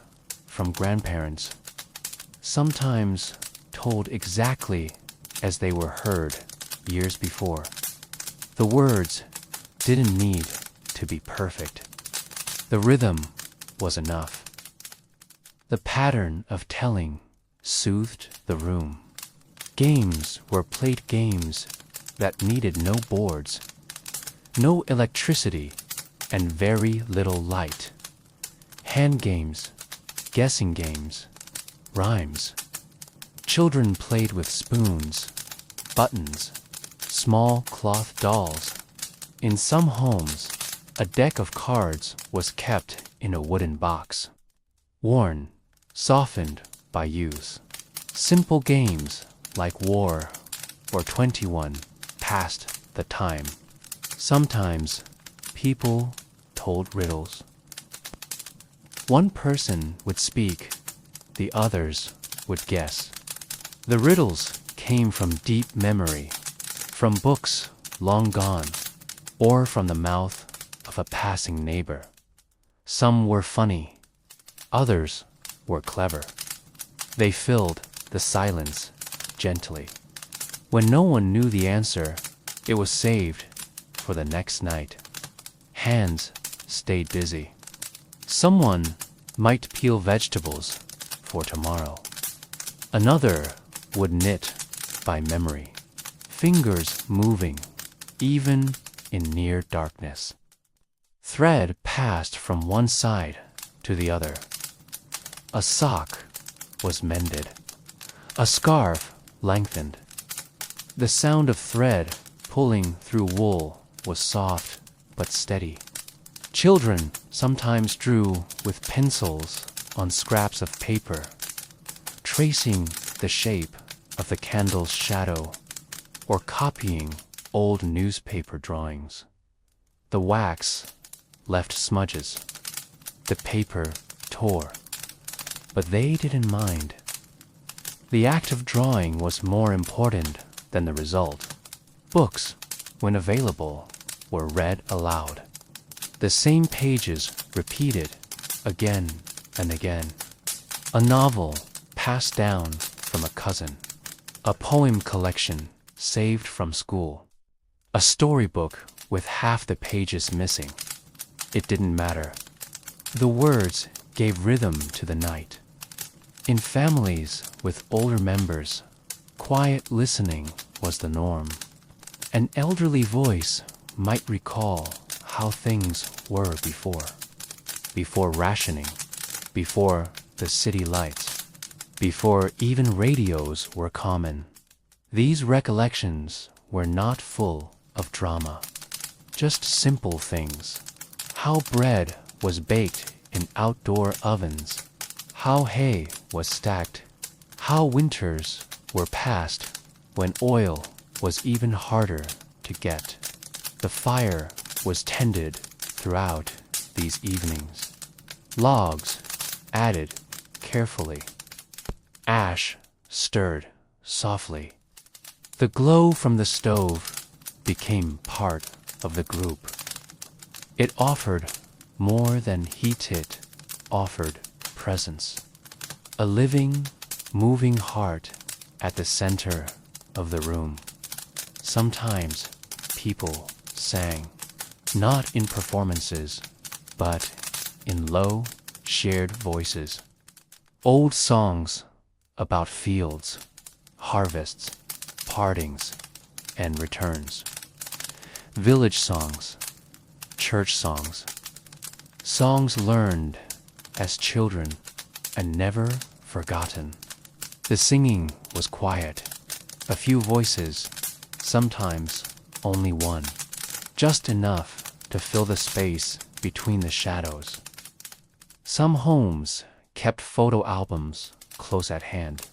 Speaker 1: from grandparents, sometimes told exactly as they were heard years before. The words didn't need to be perfect. The rhythm was enough. The pattern of telling soothed the room. Games were played, games that needed no boards, no electricity, and very little light. Hand games, guessing games, rhymes. Children played with spoons, buttons, small cloth dolls. In some homes, a deck of cards was kept in a wooden box, worn, softened by use. Simple games like War or 21 passed the time. Sometimes people told riddles. One person would speak, the others would guess. The riddles came from deep memory, from books long gone, or from the mouth of a passing neighbor. Some were funny, others were clever. They filled the silence gently. When no one knew the answer, it was saved for the next night. Hands stayed busy. Someone might peel vegetables for tomorrow. Another would knit by memory, fingers moving, even in near darkness. Thread passed from one side to the other. A sock was mended. A scarf lengthened. The sound of thread pulling through wool was soft but steady. Children sometimes drew with pencils on scraps of paper, tracing the shape of the candle's shadow or copying old newspaper drawings. The wax left smudges. The paper tore. But they didn't mind. The act of drawing was more important than the result. Books, when available, were read aloud. The same pages repeated again and again. A novel passed down from a cousin. A poem collection saved from school. A storybook with half the pages missing. It didn't matter. The words gave rhythm to the night. In families with older members, quiet listening was the norm. An elderly voice might recall how things were before rationing, before the city lights, before even radios were common. These recollections were not full of drama. Just simple things. How bread was baked in outdoor ovens. How hay was stacked. How winters were passed when oil was even harder to get. The fire was tended throughout these evenings. Logs added carefully. Ash stirred softly. The glow from the stove became part of the group. It offered more than heat, it offered presence. A living, moving heart at the center of the room. Sometimes people sang, not in performances, but in low, shared voices. Old songs about fields, harvests, partings, and returns. Village songs, church songs, songs learned as children and never forgotten. The singing was quiet, a few voices, sometimes only one, just enough to fill the space between the shadows. Some homes kept photo albums close at hand.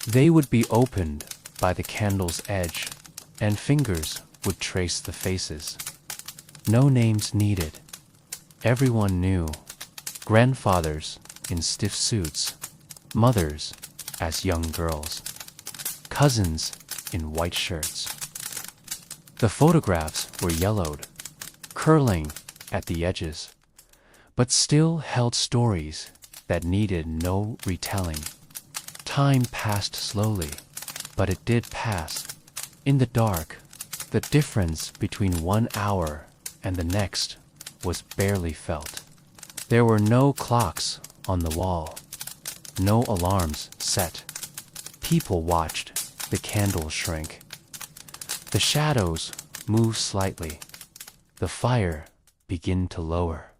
Speaker 1: They would be opened by the candle's edge, and fingers would trace the faces. No names needed. Everyone knew. Grandfathers in stiff suits, mothers as young girls, cousins in white shirts. The photographs were yellowed, curling at the edges, but still held stories that needed no retelling. Time passed slowly, but it did pass. In the dark, the difference between 1 hour and the next was barely felt. There were no clocks on the wall, no alarms set. People watched the candle shrink. The shadows moved slightly. The fire began to lower.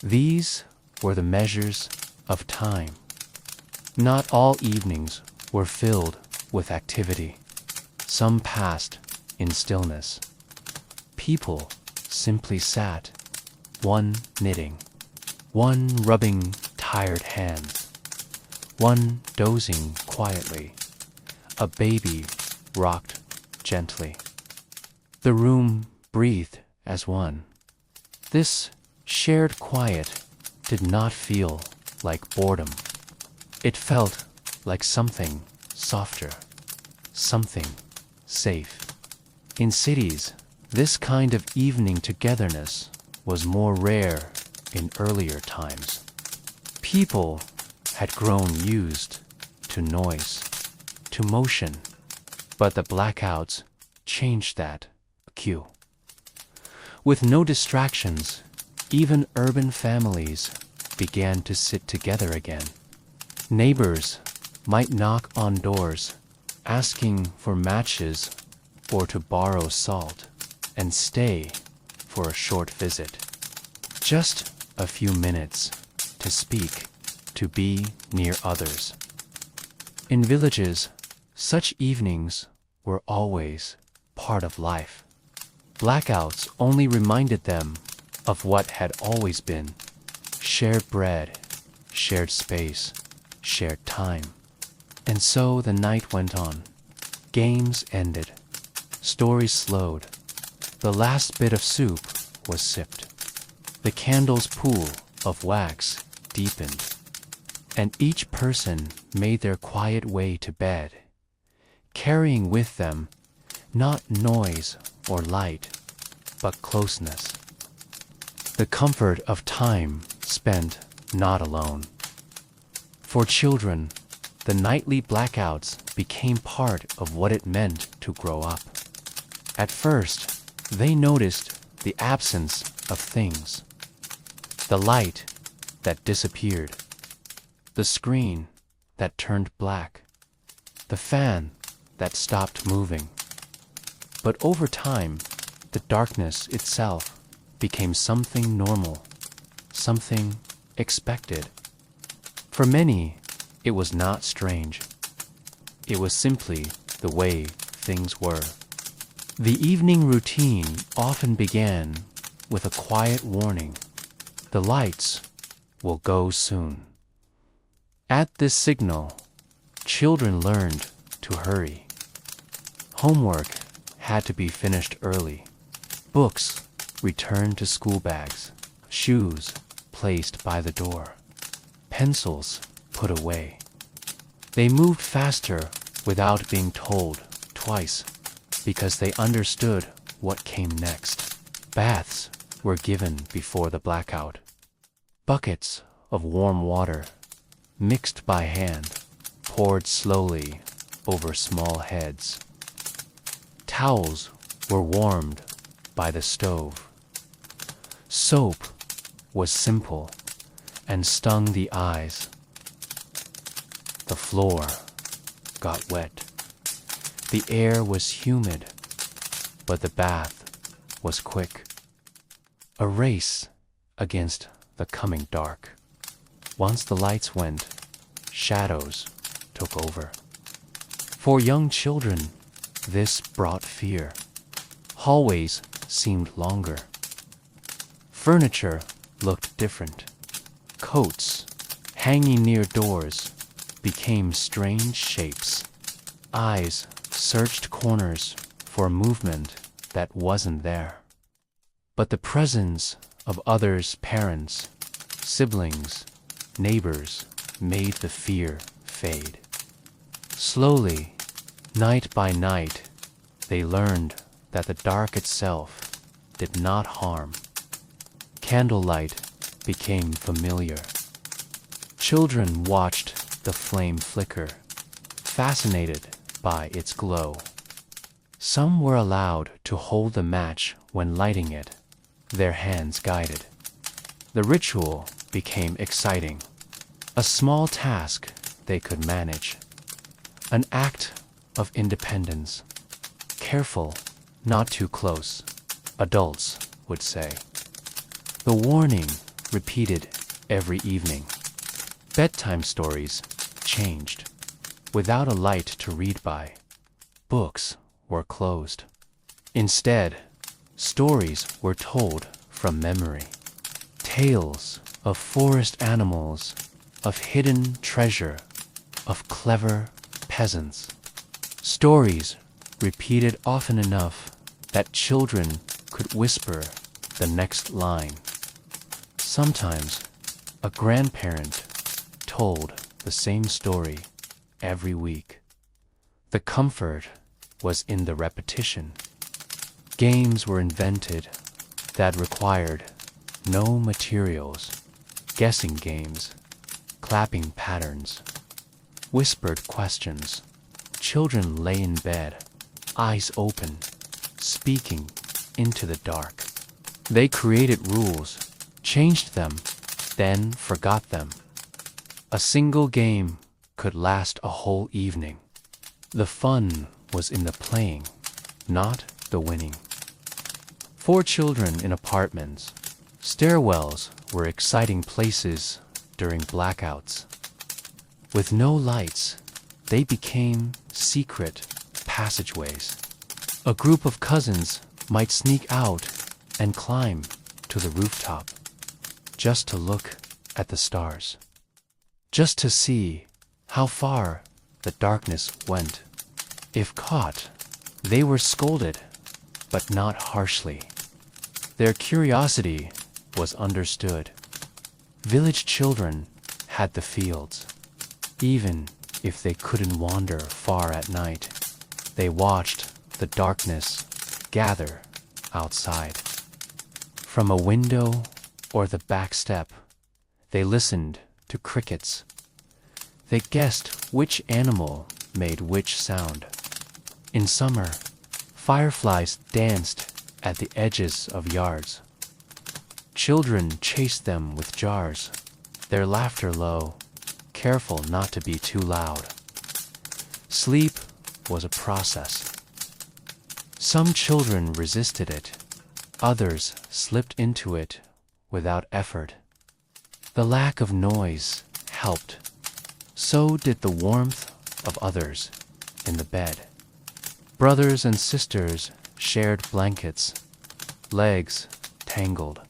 Speaker 1: These were the measures of time. Not all evenings were filled with activity. Some passed in stillness. People simply sat, one knitting, one rubbing tired hands, one dozing quietly. A baby rocked gently. The room breathed as one. This shared quiet did not feel like boredom. It felt like something softer, something safe. In cities, this kind of evening togetherness was more rare in earlier times. People had grown used to noise, to motion, but the blackouts changed that cue. With no distractions, even urban families began to sit together again. Neighbors might knock on doors, asking for matches or to borrow salt, and stay for a short visit. Just a few minutes to speak, to be near others. In villages, such evenings were always part of life. Blackouts only reminded them of what had always been: shared bread, shared space, shared time. And so the night went on. Games ended. Stories slowed. The last bit of soup was sipped. The candle's pool of wax deepened. And each person made their quiet way to bed, carrying with them not noise or light, but closeness. The comfort of time spent not alone. For children, the nightly blackouts became part of what it meant to grow up. At first, they noticed the absence of things. The light that disappeared. The screen that turned black. The fan that stopped moving. But over time, the darkness itself became something normal, something expected. For many, it was not strange. It was simply the way things were. The evening routine often began with a quiet warning: the lights will go soon. At this signal, children learned to hurry. Homework had to be finished early. Books returned to school bags. Shoes placed by the door. Pencils put away. They moved faster without being told twice, because they understood what came next. Baths were given before the blackout. Buckets of warm water, mixed by hand, poured slowly over small heads. Towels were warmed by the stove. Soap was simple and stung the eyes. The floor got wet. The air was humid, but the bath was quick. A race against the coming dark. Once the lights went, shadows took over. For young children, this brought fear. Hallways seemed longer. Furniture looked different. Coats, hanging near doors, became strange shapes. Eyes searched corners for movement that wasn't there. But the presence of others' parents, siblings, neighbors made the fear fade. Slowly, night by night, they learned that the dark itself did not harm. Candlelight became familiar. Children watched the flame flicker, fascinated by its glow. Some were allowed to hold the match when lighting it, their hands guided. The ritual became exciting, a small task they could manage, an act of independence. Careful, not too close, adults would say. The warning repeated every evening. Bedtime stories changed. Without a light to read by, books were closed. Instead, stories were told from memory. Tales of forest animals, of hidden treasure, of clever peasants. Stories repeated often enough that children could whisper the next line. Sometimes, a grandparent told the same story every week. The comfort was in the repetition. Games were invented that required no materials. Guessing games, clapping patterns, whispered questions. Children lay in bed, eyes open, speaking into the dark. They created rules, changed them, then forgot them. A single game could last a whole evening. The fun was in the playing, not the winning. For children in apartments, stairwells were exciting places during blackouts. With no lights, they became secret passageways. A group of cousins might sneak out and climb to the rooftop, just to look at the stars, just to see how far the darkness went. If caught, they were scolded, but not harshly. Their curiosity was understood. Village children had the fields. Even if they couldn't wander far at night, they watched the darkness gather outside. From a window or the back step, they listened to crickets. They guessed which animal made which sound. In summer, fireflies danced at the edges of yards. Children chased them with jars, their laughter low, careful not to be too loud. Sleep was a process. Some children resisted it, others slipped into it without effort. The lack of noise helped. So did the warmth of others in the bed. Brothers and sisters shared blankets, legs tangled.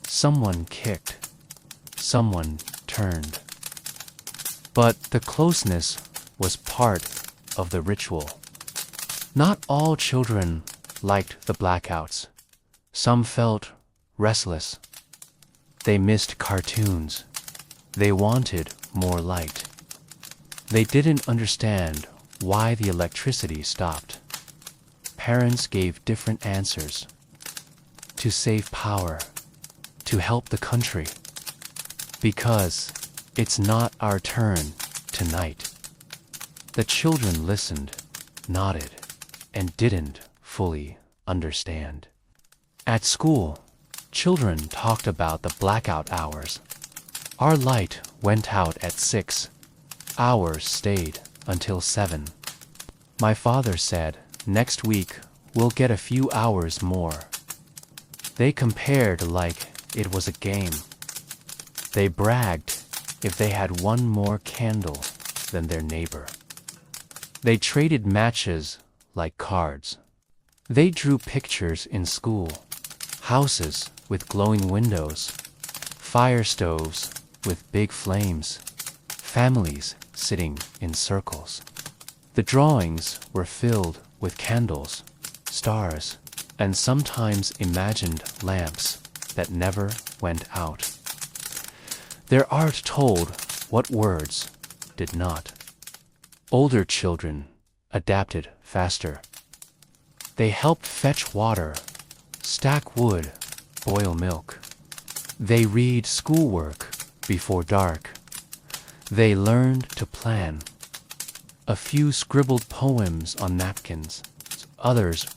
Speaker 1: Someone kicked, someone turned. But the closeness was part of the ritual. Not all children liked the blackouts. Some felt restless. They missed cartoons. They wanted more light. They didn't understand why the electricity stopped. Parents gave different answers. To save power, to help the country. Because it's not our turn tonight. The children listened, nodded, and didn't fully understand. At school, children talked about the blackout hours. Our light went out at 6. Ours stayed until 7. My father said, next week we'll get a few hours more. They compared like it was a game. They bragged if they had one more candle than their neighbor. They traded matches like cards. They drew pictures in school, houses with glowing windows, fire stoves with big flames, families sitting in circles. The drawings were filled with candles, stars, and sometimes imagined lamps that never went out. Their art told what words did not. Older children adapted faster. They helped fetch water, stack wood, boil milk. They read schoolwork before dark. They learned to plan. A few scribbled poems on napkins. Others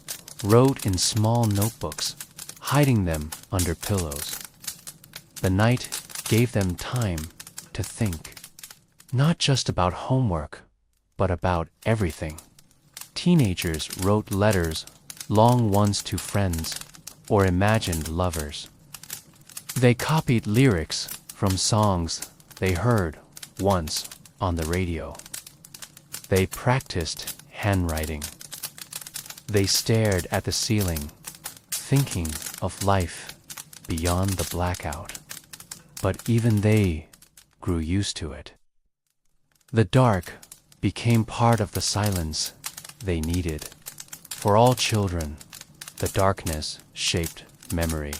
Speaker 1: wrote in small notebooks, hiding them under pillows. The night gave them time to think, not just about homework, but about everything. Teenagers wrote letters, long ones to friends, or imagined lovers. They copied lyrics from songs they heard once on the radio. They practiced handwriting. They stared at the ceiling, thinking of life beyond the blackout. But even they grew used to it. The dark became part of the silence they needed. For all children, the darkness shaped memory.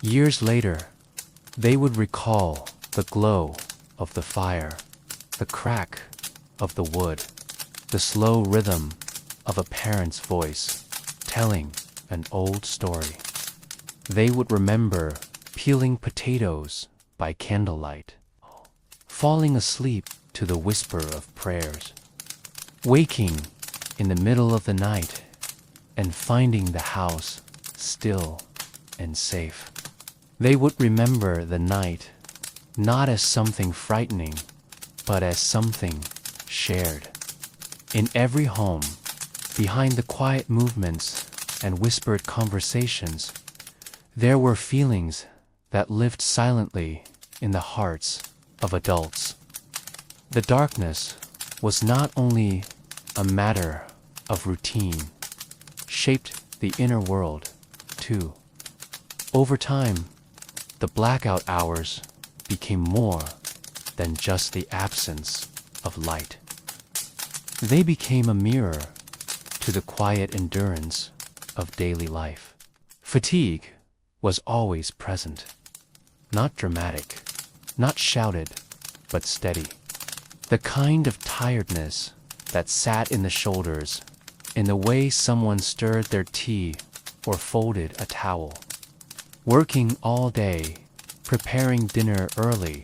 Speaker 1: Years later, they would recall the glow of the fire, the crack of the wood, the slow rhythm of a parent's voice telling an old story. They would remember peeling potatoes by candlelight, falling asleep to the whisper of prayers, waking in the middle of the night and finding the house still and safe. They would remember the night not as something frightening, but as something shared. In every home, behind the quiet movements and whispered conversations, there were feelings that lived silently in the hearts of adults. The darkness was not only a matter of routine, shaped the inner world, too. Over time, the blackout hours became more than just the absence of light. They became a mirror to the quiet endurance of daily life. Fatigue was always present, not dramatic, not shouted, but steady. The kind of tiredness that sat in the shoulders, in the way someone stirred their tea or folded a towel. Working all day, preparing dinner early,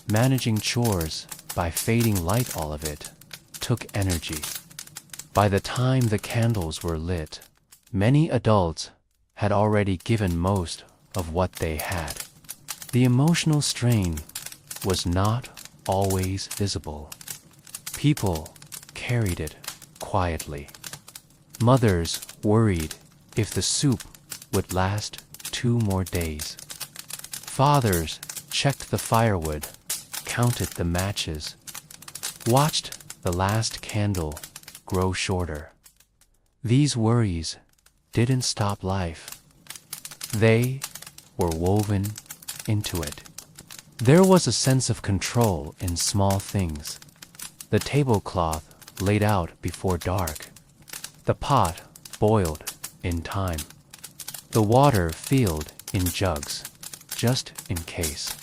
Speaker 1: managing chores by fading light, all of it took energy. By the time the candles were lit, many adults had already given most of what they had. The emotional strain was not always visible. People carried it quietly. Mothers worried if the soup would last 2 more days. Fathers checked the firewood, counted the matches, watched the last candle grow shorter. These worries didn't stop life. They were woven into it. There was a sense of control in small things. The tablecloth laid out before dark. The pot boiled in time. The water filled in jugs, just in case.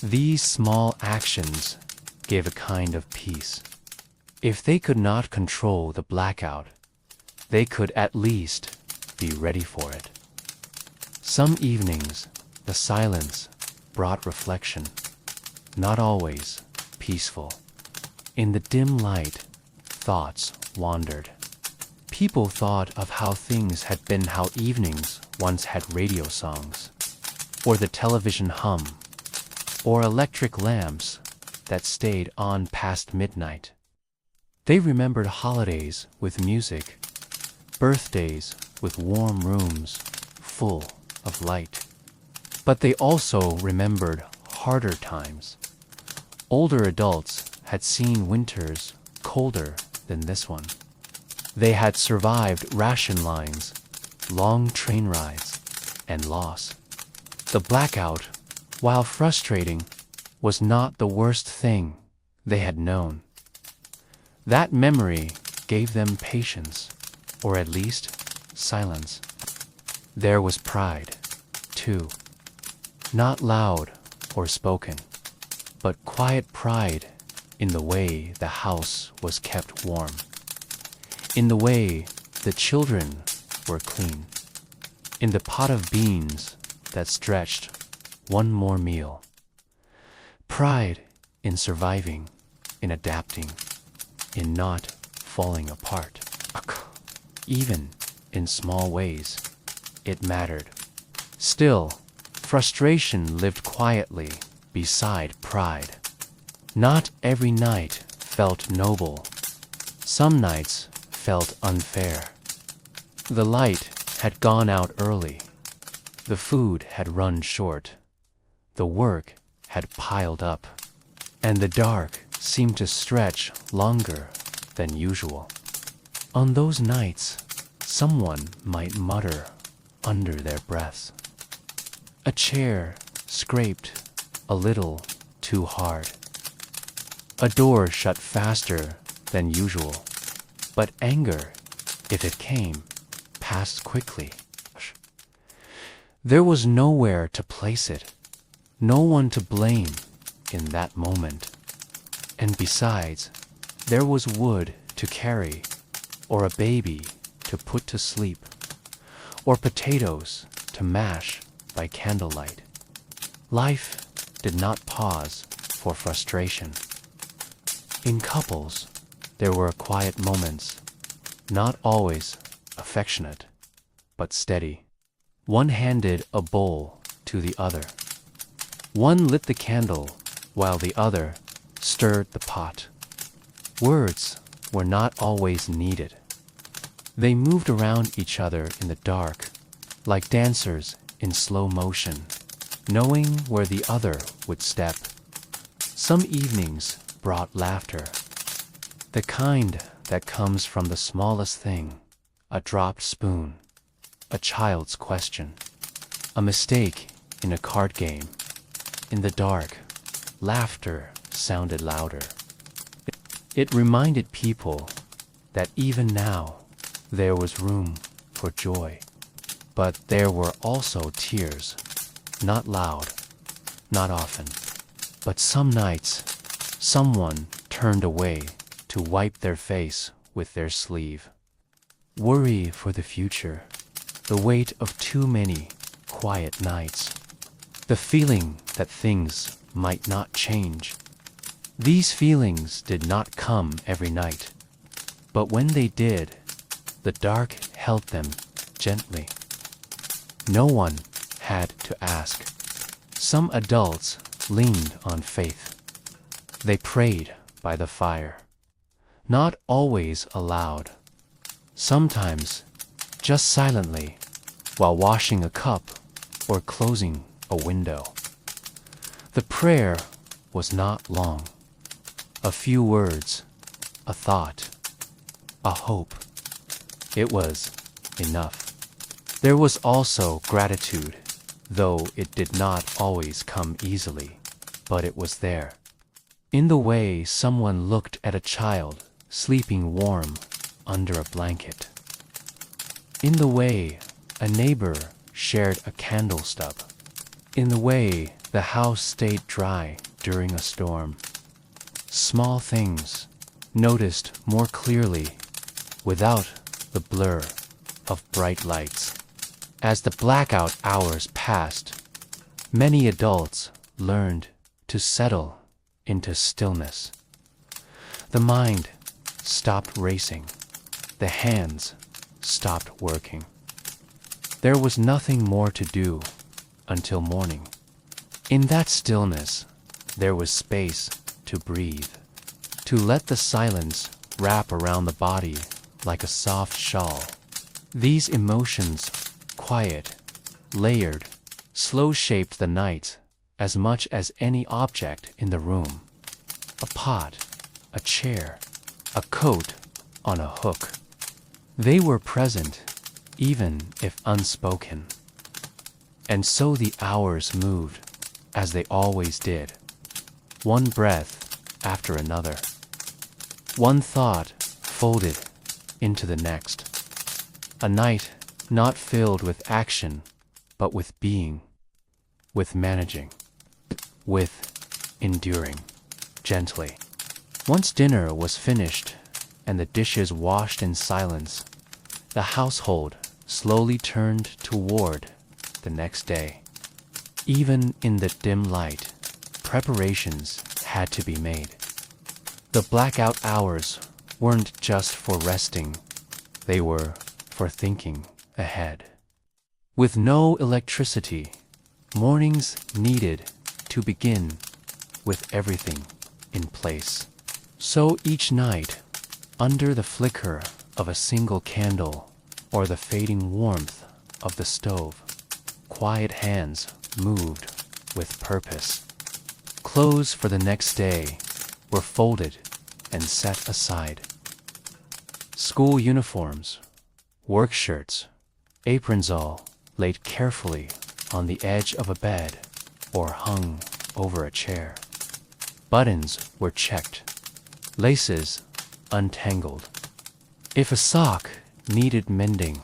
Speaker 1: These small actions gave a kind of peace. If they could not control the blackout, they could at least be ready for it. Some evenings, the silence brought reflection, not always peaceful. In the dim light, thoughts wandered. People thought of how things had been, how evenings once had radio songs, or the television hum, or electric lamps that stayed on past midnight. They remembered holidays with music, birthdays with warm rooms full of light. But they also remembered harder times. Older adults had seen winters colder than this one. They had survived ration lines, long train rides, and loss. The blackout, while frustrating, was not the worst thing they had known. That memory gave them patience, or at least silence. There was pride, too. Not loud or spoken, but quiet pride in the way the house was kept warm, in the way the children were clean, in the pot of beans that stretched one more meal. Pride in surviving, in adapting, in not falling apart. Even in small ways, it mattered. Still, frustration lived quietly beside pride. Not every night felt noble. Some nights felt unfair. The light had gone out early. The food had run short. The work had piled up. And the dark seemed to stretch longer than usual. On those nights, someone might mutter under their breaths. A chair scraped a little too hard. A door shut faster than usual. But anger, if it came, passed quickly. There was nowhere to place it, no one to blame in that moment. And besides, there was wood to carry, or a baby to put to sleep, or potatoes to mash by candlelight. Life did not pause for frustration. In couples, there were quiet moments, not always affectionate, but steady. One handed a bowl to the other. One lit the candle while the other stirred the pot. Words were not always needed. They moved around each other in the dark, like dancers in slow motion, knowing where the other would step. Some evenings brought laughter, the kind that comes from the smallest thing, a dropped spoon, a child's question, a mistake in a card game. In the dark, laughter sounded louder. It reminded people that even now there was room for joy. But there were also tears, not loud, not often. But some nights, someone turned away to wipe their face with their sleeve. Worry for the future, the weight of too many quiet nights, the feeling that things might not change. These feelings did not come every night, but when they did, the dark held them gently. No one had to ask. Some adults leaned on faith. They prayed by the fire, not always aloud, sometimes just silently while washing a cup or closing a window. The prayer was not long. A few words, a thought, a hope. It was enough. There was also gratitude, though it did not always come easily, but it was there. In the way someone looked at a child sleeping warm under a blanket. In the way a neighbor shared a candle stub. In the way the house stayed dry during a storm. Small things noticed more clearly without the blur of bright lights. As the blackout hours passed, many adults learned to settle into stillness. The mind stopped racing. The hands stopped working. There was nothing more to do until morning. In that stillness, there was space to breathe, to let the silence wrap around the body like a soft shawl. These emotions, quiet, layered, slow-shaped the night as much as any object in the room. A pot, a chair, a coat on a hook. They were present, even if unspoken. And so the hours moved, as they always did, one breath after another. One thought folded into the next. A night not filled with action, but with being, with managing, with enduring, gently. Once dinner was finished and the dishes washed in silence, the household slowly turned toward the next day. Even in the dim light, preparations had to be made. The blackout hours weren't just for resting, they were for thinking ahead. With no electricity, mornings needed to begin with everything in place. So each night, under the flicker of a single candle or the fading warmth of the stove, quiet hands moved with purpose. Clothes for the next day were folded and set aside. School uniforms, work shirts, aprons all laid carefully on the edge of a bed or hung over a chair. Buttons were checked, laces untangled. If a sock needed mending,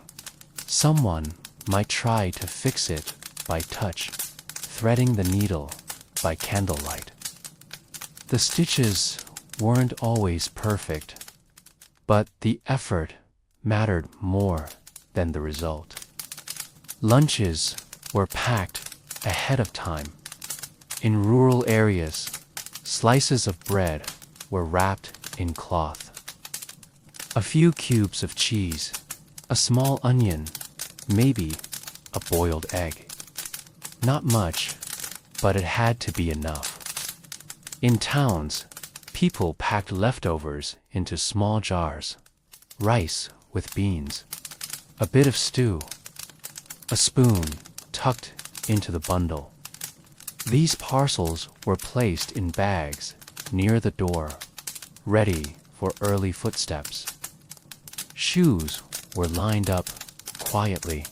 Speaker 1: someone might try to fix it by touch, threading the needle by candlelight. The stitches weren't always perfect, but the effort mattered more than the result. Lunches were packed ahead of time. In rural areas, slices of bread were wrapped in cloth. A few cubes of cheese, a small onion, maybe a boiled egg. Not much, but it had to be enough. In towns, people packed leftovers into small jars, rice with beans, a bit of stew, a spoon tucked into the bundle. These parcels were placed in bags near the door, ready for early footsteps. Shoes were lined up quietly.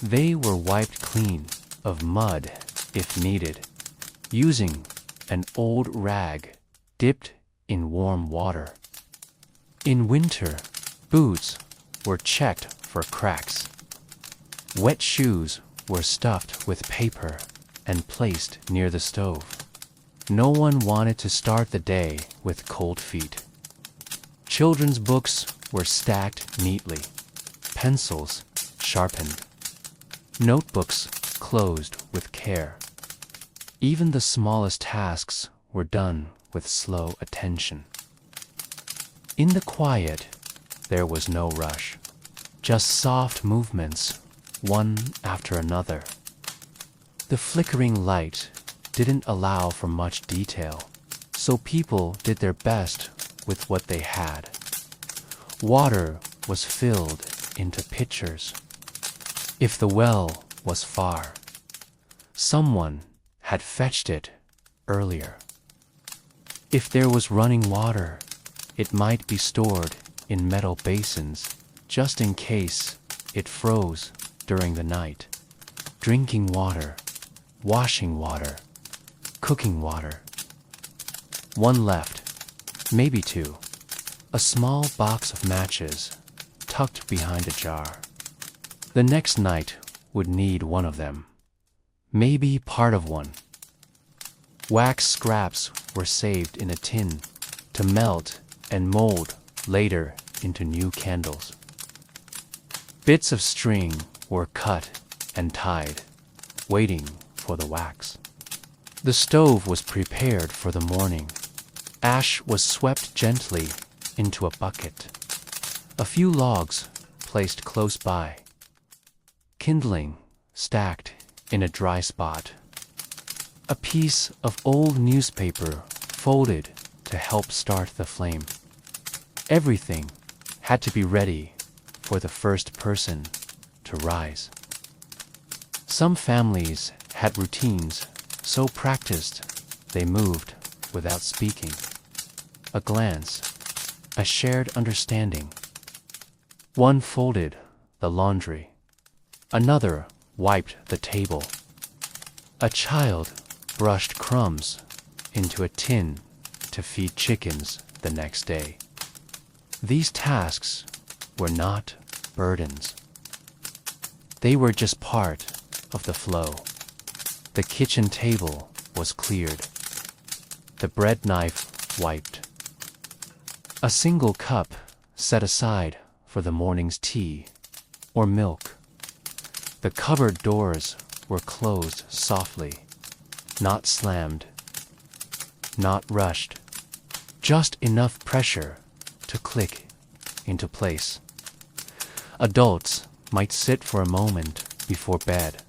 Speaker 1: They were wiped clean of mud if needed, using an old rag dipped in warm water. In winter, boots were checked for cracks. Wet shoes were stuffed with paper and placed near the stove. No one wanted to start the day with cold feet. Children's books were stacked neatly, pencils sharpened, notebooks closed with care. Even the smallest tasks were done with slow attention. In the quiet, there was no rush, just soft movements, one after another. The flickering light didn't allow for much detail, so people did their best with what they had. Water was filled into pitchers. If the well was far, someone had fetched it earlier. If there was running water, it might be stored in metal basins just in case it froze during the night. Drinking water, washing water, cooking water. One left, maybe two. A small box of matches tucked behind a jar. The next night would need one of them, maybe part of one. Wax scraps were saved in a tin to melt and mold later into new candles. Bits of string were cut and tied, waiting for the wax. The stove was prepared for the morning. Ash was swept gently into a bucket. A few logs placed close by. Kindling stacked in a dry spot. A piece of old newspaper folded to help start the flame. Everything had to be ready for the first person to rise. Some families had routines so practiced they moved without speaking. A glance, a shared understanding. One folded the laundry. Another wiped the table. A child brushed crumbs into a tin to feed chickens the next day. These tasks were not burdens. They were just part of the flow. The kitchen table was cleared. The bread knife wiped. A single cup set aside for the morning's tea or milk. The cupboard doors were closed softly, not slammed, not rushed, just enough pressure to click into place. Adults might sit for a moment before bed,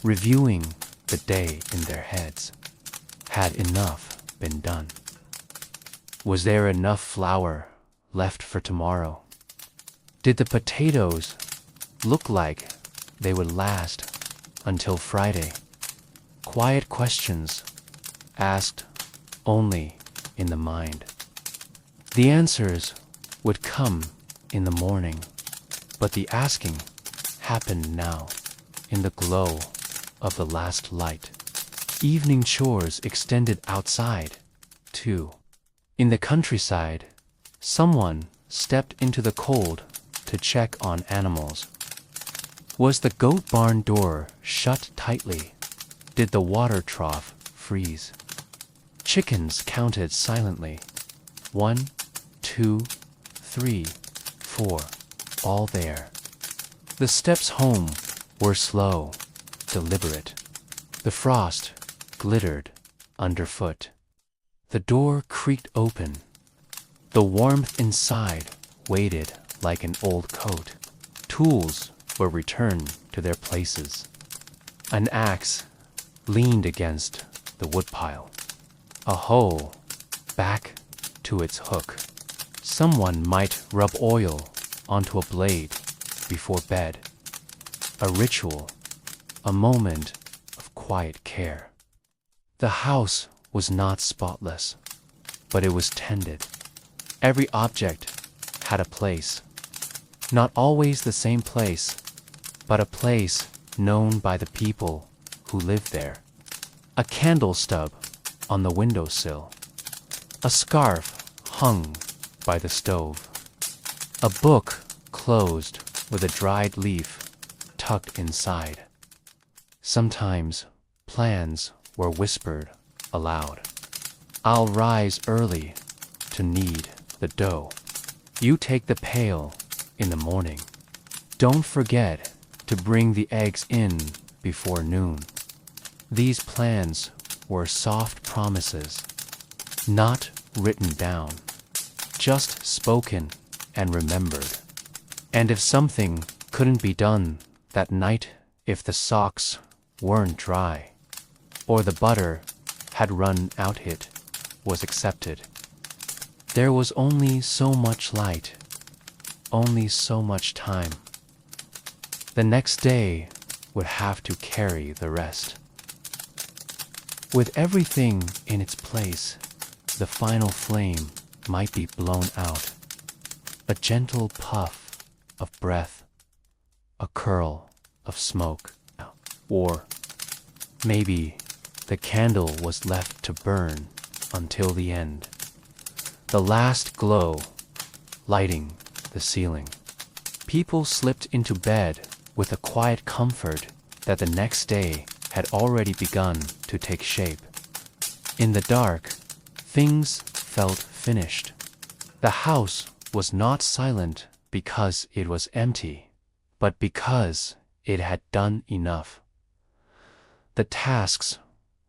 Speaker 1: reviewing the day in their heads. Had enough been done? Was there enough flour left for tomorrow? Did the potatoes look like they would last until Friday? Quiet questions asked only in the mind. The answers would come in the morning, but the asking happened now in the glow of the last light. Evening chores extended outside, too. In the countryside, someone stepped into the cold to check on animals. Was the goat barn door shut tightly? Did the water trough freeze? Chickens counted silently. 1, 2, 3, 4, all there. The steps home were slow, deliberate. The frost glittered underfoot. The door creaked open. The warmth inside weighted like an old coat. Tools were returned to their places. An axe leaned against the woodpile. A hoe back to its hook. Someone might rub oil onto a blade before bed. A ritual, a moment of quiet care. The house was not spotless, but it was tended. Every object had a place. Not always the same place, but a place known by the people who lived there. A candle stub on the windowsill. A scarf hung by the stove. A book closed with a dried leaf tucked inside. Sometimes plans were whispered aloud. I'll rise early to knead the dough. You take the pail in the morning. Don't forget to bring the eggs in before noon. These plans were soft promises, not written down, just spoken and remembered. And if something couldn't be done that night, if the socks weren't dry, or the butter had run out, it was accepted. There was only so much light, only so much time. The next day would have to carry the rest. With everything in its place, the final flame might be blown out. A gentle puff of breath, a curl of smoke. Or maybe the candle was left to burn until the end, the last glow lighting the ceiling. People slipped into bed with a quiet comfort that the next day had already begun to take shape. In the dark, things felt finished. The house was not silent because it was empty, but because it had done enough. The tasks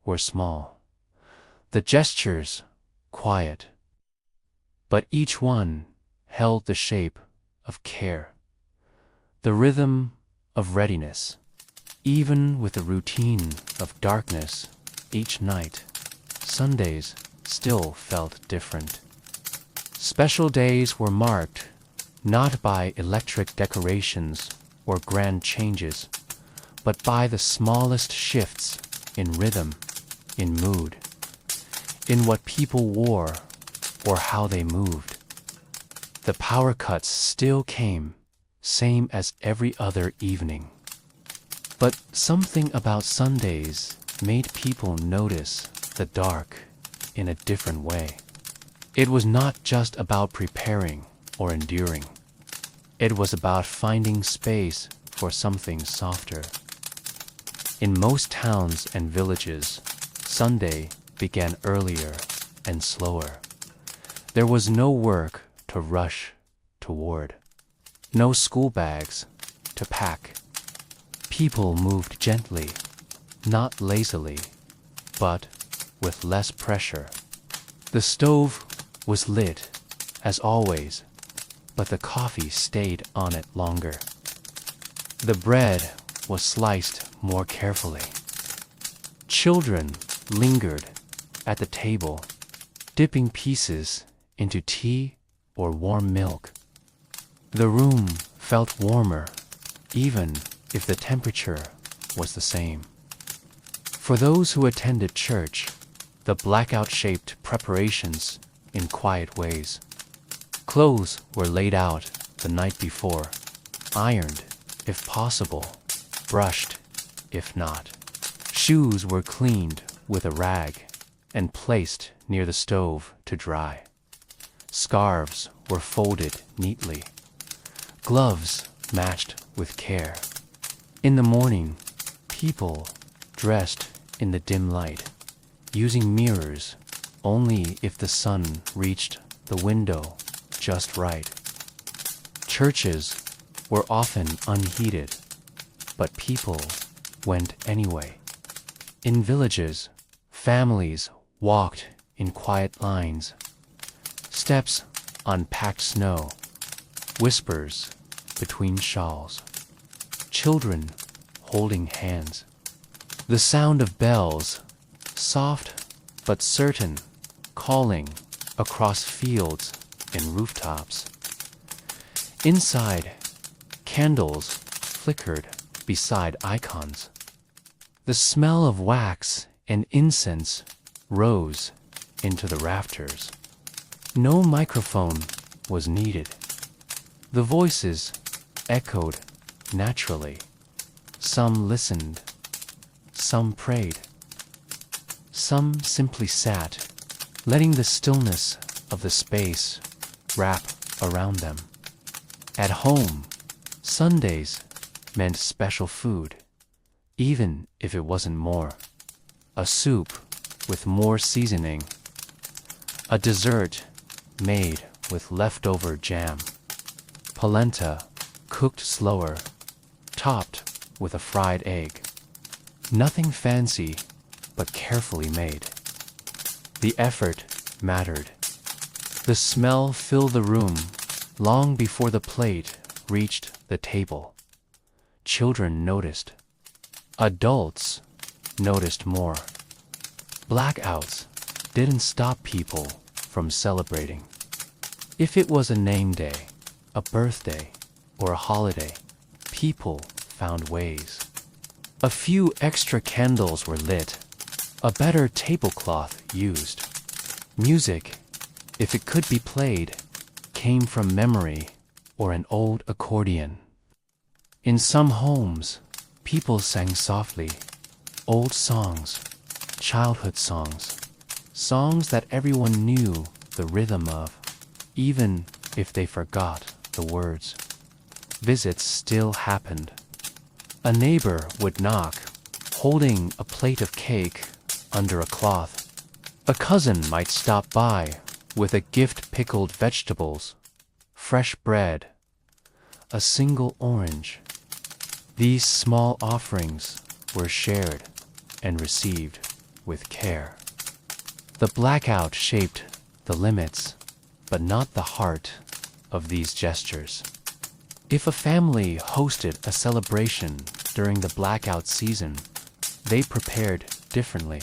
Speaker 1: were small, the gestures quiet, but each one held the shape of care, the rhythm of readiness. Even with the routine of darkness each night, Sundays still felt different. Special days were marked not by electric decorations or grand changes, but by the smallest shifts in rhythm, in mood, in what people wore or how they moved. The power cuts still came, same as every other evening. But something about Sundays made people notice the dark in a different way. It was not just about preparing or enduring. It was about finding space for something softer. In most towns and villages, Sunday began earlier and slower. There was no work to rush toward, no school bags to pack. People moved gently, not lazily, but with less pressure. The stove was lit, as always, but the coffee stayed on it longer. The bread was sliced more carefully. Children lingered at the table, dipping pieces into tea or warm milk. The room felt warmer, even if the temperature was the same. For those who attended church, the blackout shaped preparations in quiet ways. Clothes were laid out the night before, ironed if possible, brushed if not. Shoes were cleaned with a rag and placed near the stove to dry. Scarves were folded neatly. Gloves matched with care. In the morning, people dressed in the dim light, using mirrors only if the sun reached the window just right. Churches were often unheated, but people went anyway. In villages, families walked in quiet lines, steps on packed snow, whispers between shawls, children holding hands. The sound of bells, soft but certain, calling across fields and rooftops. Inside, candles flickered beside icons. The smell of wax and incense rose into the rafters. No microphone was needed. The voices echoed naturally. Some listened, some prayed, some simply sat, letting the stillness of the space wrap around them. At home, Sundays meant special food, even if it wasn't more. A soup with more seasoning, a dessert made with leftover jam, polenta cooked slower, topped with a fried egg. Nothing fancy, but carefully made. The effort mattered. The smell filled the room long before the plate reached the table. Children noticed. Adults noticed more. Blackouts didn't stop people from celebrating. If it was a name day, a birthday, or a holiday, people found ways. A few extra candles were lit, a better tablecloth used. Music, if it could be played, came from memory or an old accordion. In some homes, People sang softly, old songs, childhood songs, songs that everyone knew the rhythm of, even if they forgot the words. Visits still happened. A neighbor would knock, holding a plate of cake under a cloth. A cousin might stop by with a gift: pickled vegetables, fresh bread, a single orange. These small offerings were shared and received with care. The blackout shaped the limits, but not the heart of these gestures. If a family hosted a celebration during the blackout season, they prepared differently.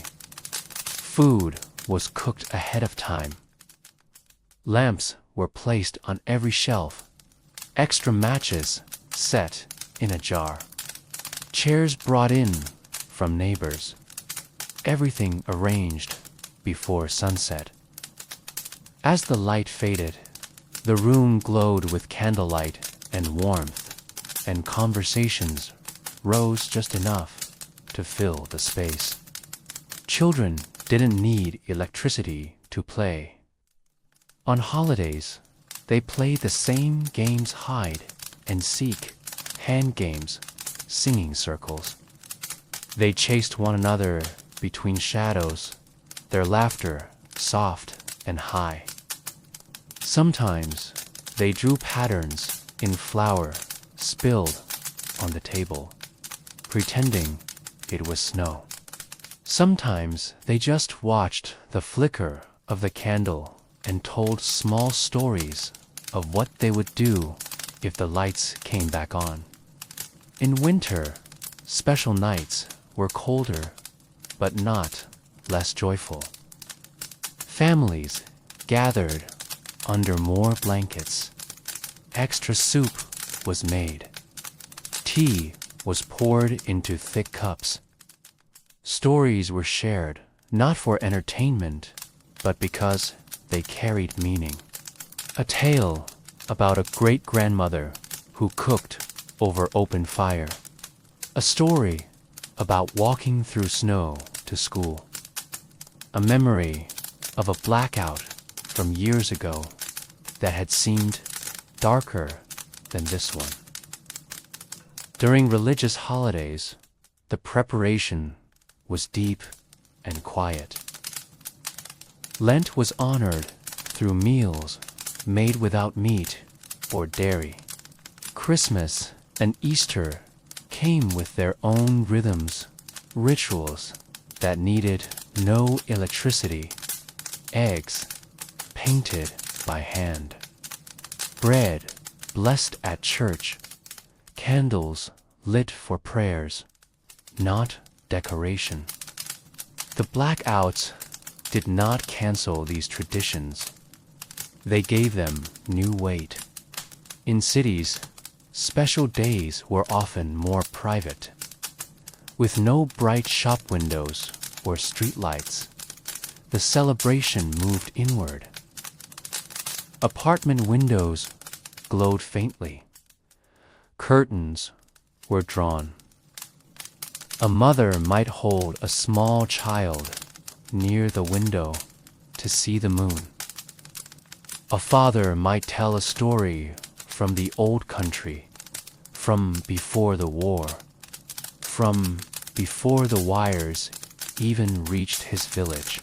Speaker 1: Food was cooked ahead of time. Lamps were placed on every shelf, extra matches set in a jar, chairs brought in from neighbors, everything arranged before sunset. As the light faded, the room glowed with candlelight and warmth, and conversations rose just enough to fill the space. Children didn't need electricity to play. On holidays, they played the same games: hide and seek, hand games, singing circles. They chased one another between shadows, their laughter soft and high. Sometimes they drew patterns in flour spilled on the table, pretending it was snow. Sometimes they just watched the flicker of the candle and told small stories of what they would do if the lights came back on. In winter, special nights were colder, but not less joyful. Families gathered under more blankets. Extra soup was made. Tea was poured into thick cups. Stories were shared, not for entertainment, but because they carried meaning. A tale about a great-grandmother who cooked over open fire. A story about walking through snow to school. A memory of a blackout from years ago that had seemed darker than this one. During religious holidays, the preparation was deep and quiet. Lent was honored through meals made without meat or dairy. Christmas and Easter came with their own rhythms, rituals that needed no electricity, eggs painted by hand, bread blessed at church, candles lit for prayers, not decoration. The blackouts did not cancel these traditions. They gave them new weight. In cities, special days were often more private. With no bright shop windows or street lights, the celebration moved inward. Apartment windows glowed faintly. Curtains were drawn. A mother might hold a small child near the window to see the moon. A father might tell a story from the old country, from before the war, from before the wires even reached his village.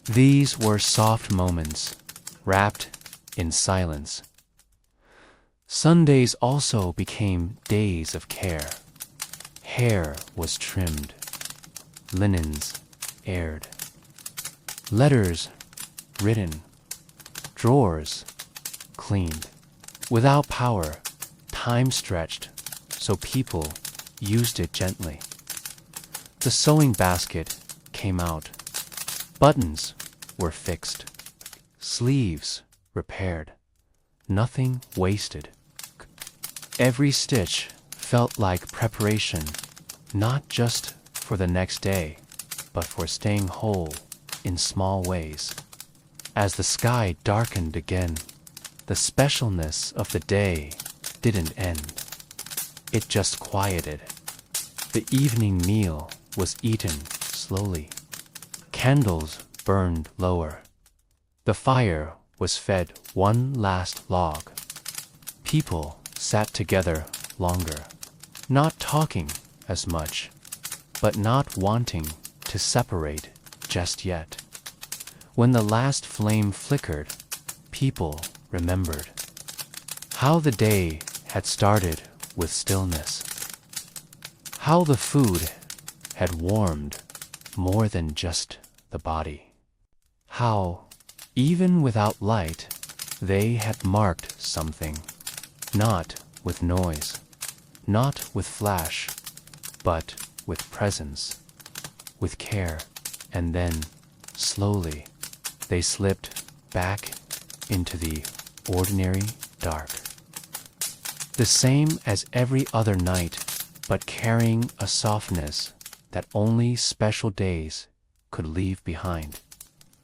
Speaker 1: These were soft moments, wrapped in silence. Sundays also became days of care. Hair was trimmed, linens aired, letters written, drawers cleaned. Without power, time stretched, so people used it gently. The sewing basket came out. Buttons were fixed, sleeves repaired, nothing wasted. Every stitch felt like preparation, not just for the next day, but for staying whole in small ways. As the sky darkened again, the specialness of the day didn't end. It just quieted. The evening meal was eaten slowly. Candles burned lower. The fire was fed one last log. People sat together longer, not talking as much, but not wanting to separate just yet. When the last flame flickered, people remembered how the day had started with stillness, how the food had warmed more than just the body, how, even without light, they had marked something, not with noise, not with flash, but with presence, with care, and then, slowly, they slipped back into the ordinary dark. The same as every other night, but carrying a softness that only special days could leave behind.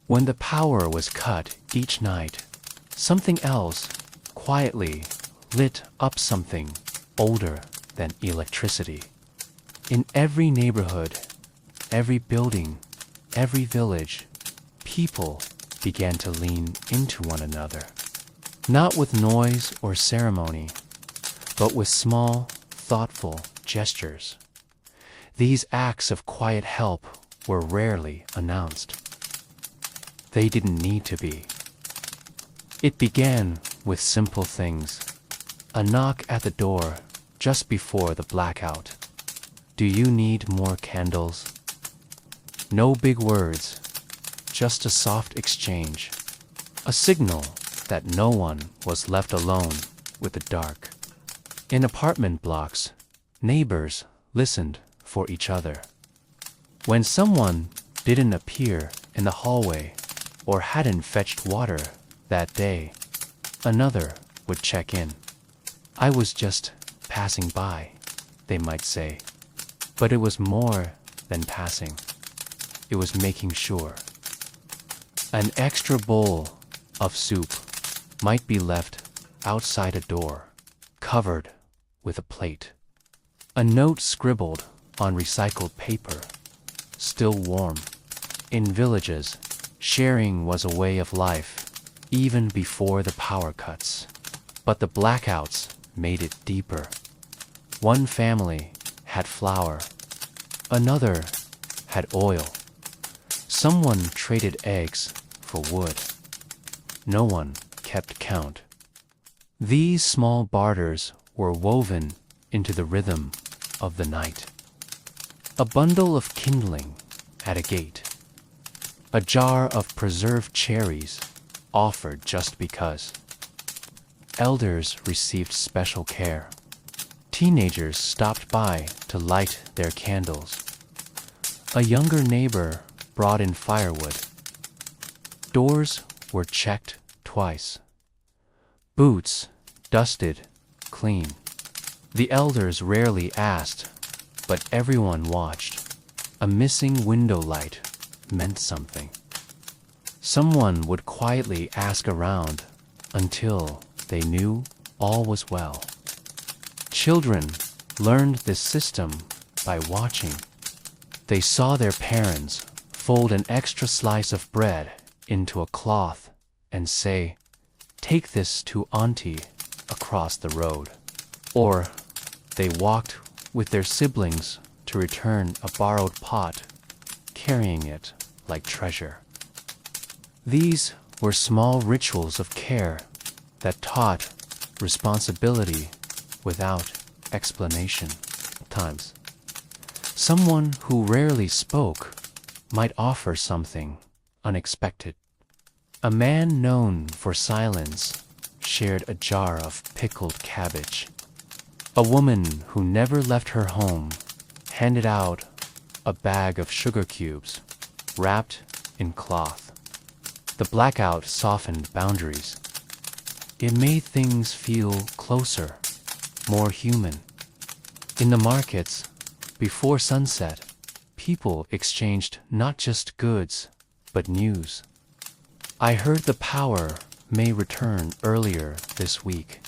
Speaker 1: When the power was cut each night, something else quietly lit up something older than electricity. In every neighborhood, every building, every village, people began to lean into one another, not with noise or ceremony, but with small, thoughtful gestures. These acts of quiet help were rarely announced. They didn't need to be. It began with simple things. A knock at the door just before the blackout. Do you need more candles? No big words, just a soft exchange. A signal that no one was left alone with the dark. In apartment blocks, neighbors listened for each other. When someone didn't appear in the hallway or hadn't fetched water that day, another would check in. I was just passing by, they might say. But it was more than passing. It was making sure. An extra bowl of soup might be left outside a door, covered with a plate. A note scribbled on recycled paper, still warm. In villages, sharing was a way of life, even before the power cuts. But the blackouts made it deeper. One family had flour, another had oil. Someone traded eggs for wood. No one kept count. These small barters were woven into the rhythm of the night. A bundle of kindling at a gate. A jar of preserved cherries offered just because. Elders received special care. Teenagers stopped by to light their candles. A younger neighbor brought in firewood. Doors were checked twice. Boots dusted clean. The elders rarely asked, but everyone watched. A missing window light meant something. Someone would quietly ask around until they knew all was well. Children learned this system by watching. They saw their parents fold an extra slice of bread into a cloth and say, "Take this to Auntie across the road." Or they walked with their siblings to return a borrowed pot, carrying it like treasure. These were small rituals of care that taught responsibility without explanation. Times, someone who rarely spoke might offer something unexpected. A man known for silence shared a jar of pickled cabbage. A woman who never left her home handed out a bag of sugar cubes wrapped in cloth. The blackout softened boundaries. It made things feel closer, more human. In the markets, before sunset, people exchanged not just goods, but news. I heard the power may return earlier this week.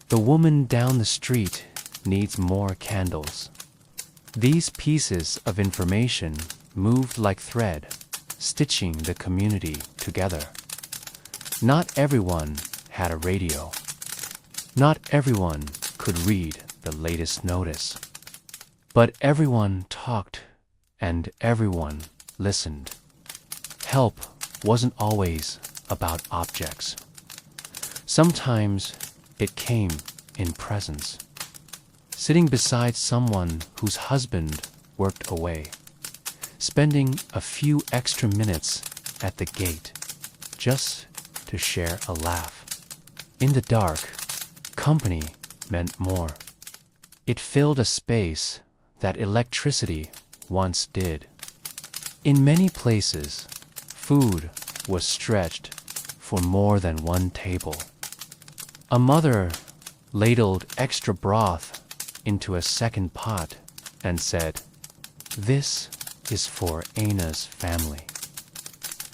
Speaker 1: The woman down the street needs more candles. These pieces of information moved like thread, stitching the community together. Not everyone had a radio. Not everyone could read the latest notice. But everyone talked, and everyone listened. Help wasn't always about objects. Sometimes it came in presence. Sitting beside someone whose husband worked away, spending a few extra minutes at the gate just to share a laugh. In the dark, company meant more. It filled a space that electricity once did. In many places, food was stretched for more than one table. A mother ladled extra broth into a second pot and said, "This is for Anna's family."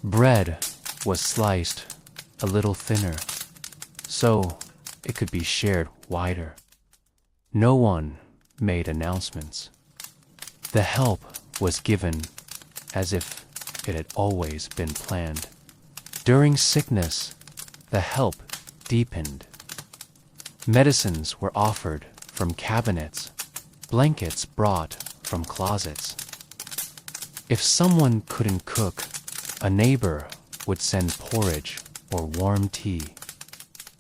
Speaker 1: Bread was sliced a little thinner, so it could be shared wider. No one made announcements. The help was given as if it had always been planned. During sickness, the help deepened. Medicines were offered from cabinets, blankets brought from closets. If someone couldn't cook, a neighbor would send porridge or warm tea.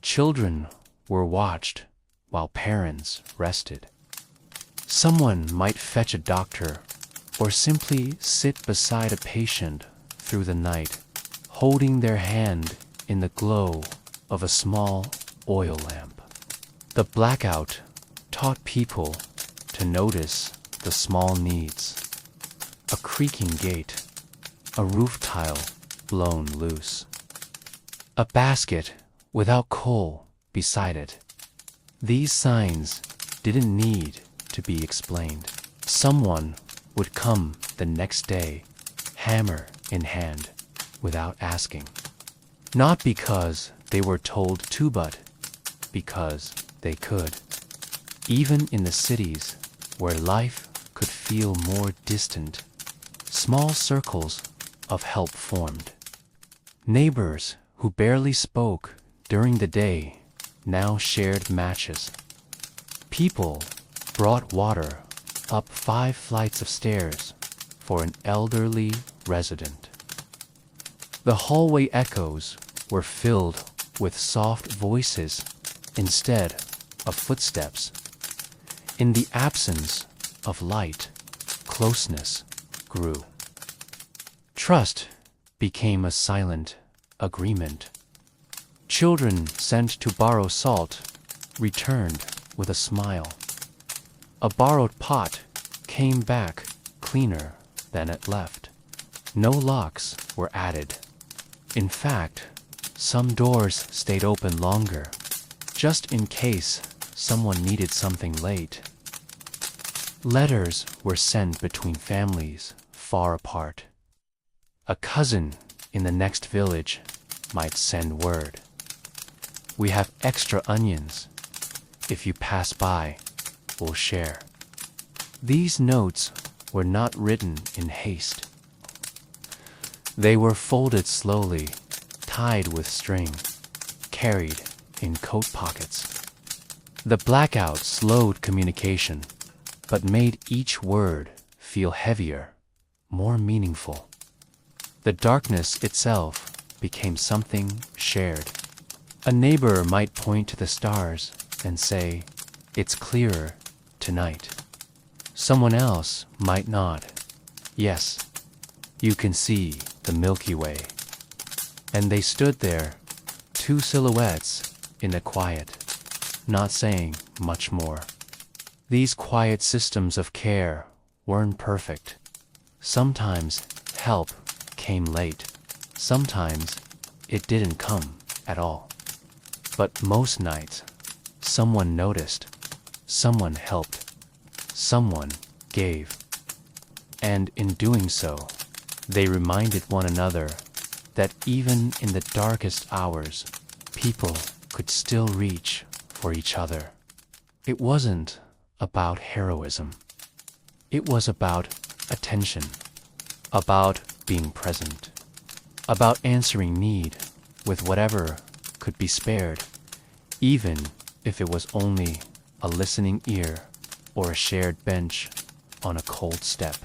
Speaker 1: Children were watched while parents rested. Someone might fetch a doctor or simply sit beside a patient through the night, holding their hand in the glow of a small oil lamp. The blackout taught people to notice the small needs. A creaking gate, a roof tile blown loose, a basket without coal beside it. These signs didn't need to be explained. Someone would come the next day, hammer in hand, without asking. Not because they were told to, but because they could. Even in the cities where life could feel more distant, small circles of help formed. Neighbors who barely spoke during the day now shared matches. People brought water up 5 flights of stairs for an elderly resident. The hallway echoes were filled with soft voices instead of footsteps. In the absence of light, closeness grew. Trust became a silent agreement. Children sent to borrow salt returned with a smile. A borrowed pot came back cleaner than it left. No locks were added. In fact, some doors stayed open longer, just in case someone needed something late. Letters were sent between families far apart. A cousin in the next village might send word. "We have extra onions. If you pass by, we'll share." These notes were not written in haste. They were folded slowly, tied with string, carried in coat pockets. The blackout slowed communication, but made each word feel heavier, more meaningful. The darkness itself became something shared. A neighbor might point to the stars and say, "It's clearer tonight." Someone else might nod, "Yes, you can see the Milky Way." And they stood there, 2 silhouettes in the quiet, not saying much more. These quiet systems of care weren't perfect. Sometimes help came late. Sometimes it didn't come at all. But most nights, someone noticed, someone helped, someone gave. And in doing so, they reminded one another that even in the darkest hours, people could still reach for each other. It wasn't about heroism. It was about attention, about being present, about answering need with whatever could be spared, even if it was only a listening ear or a shared bench on a cold step.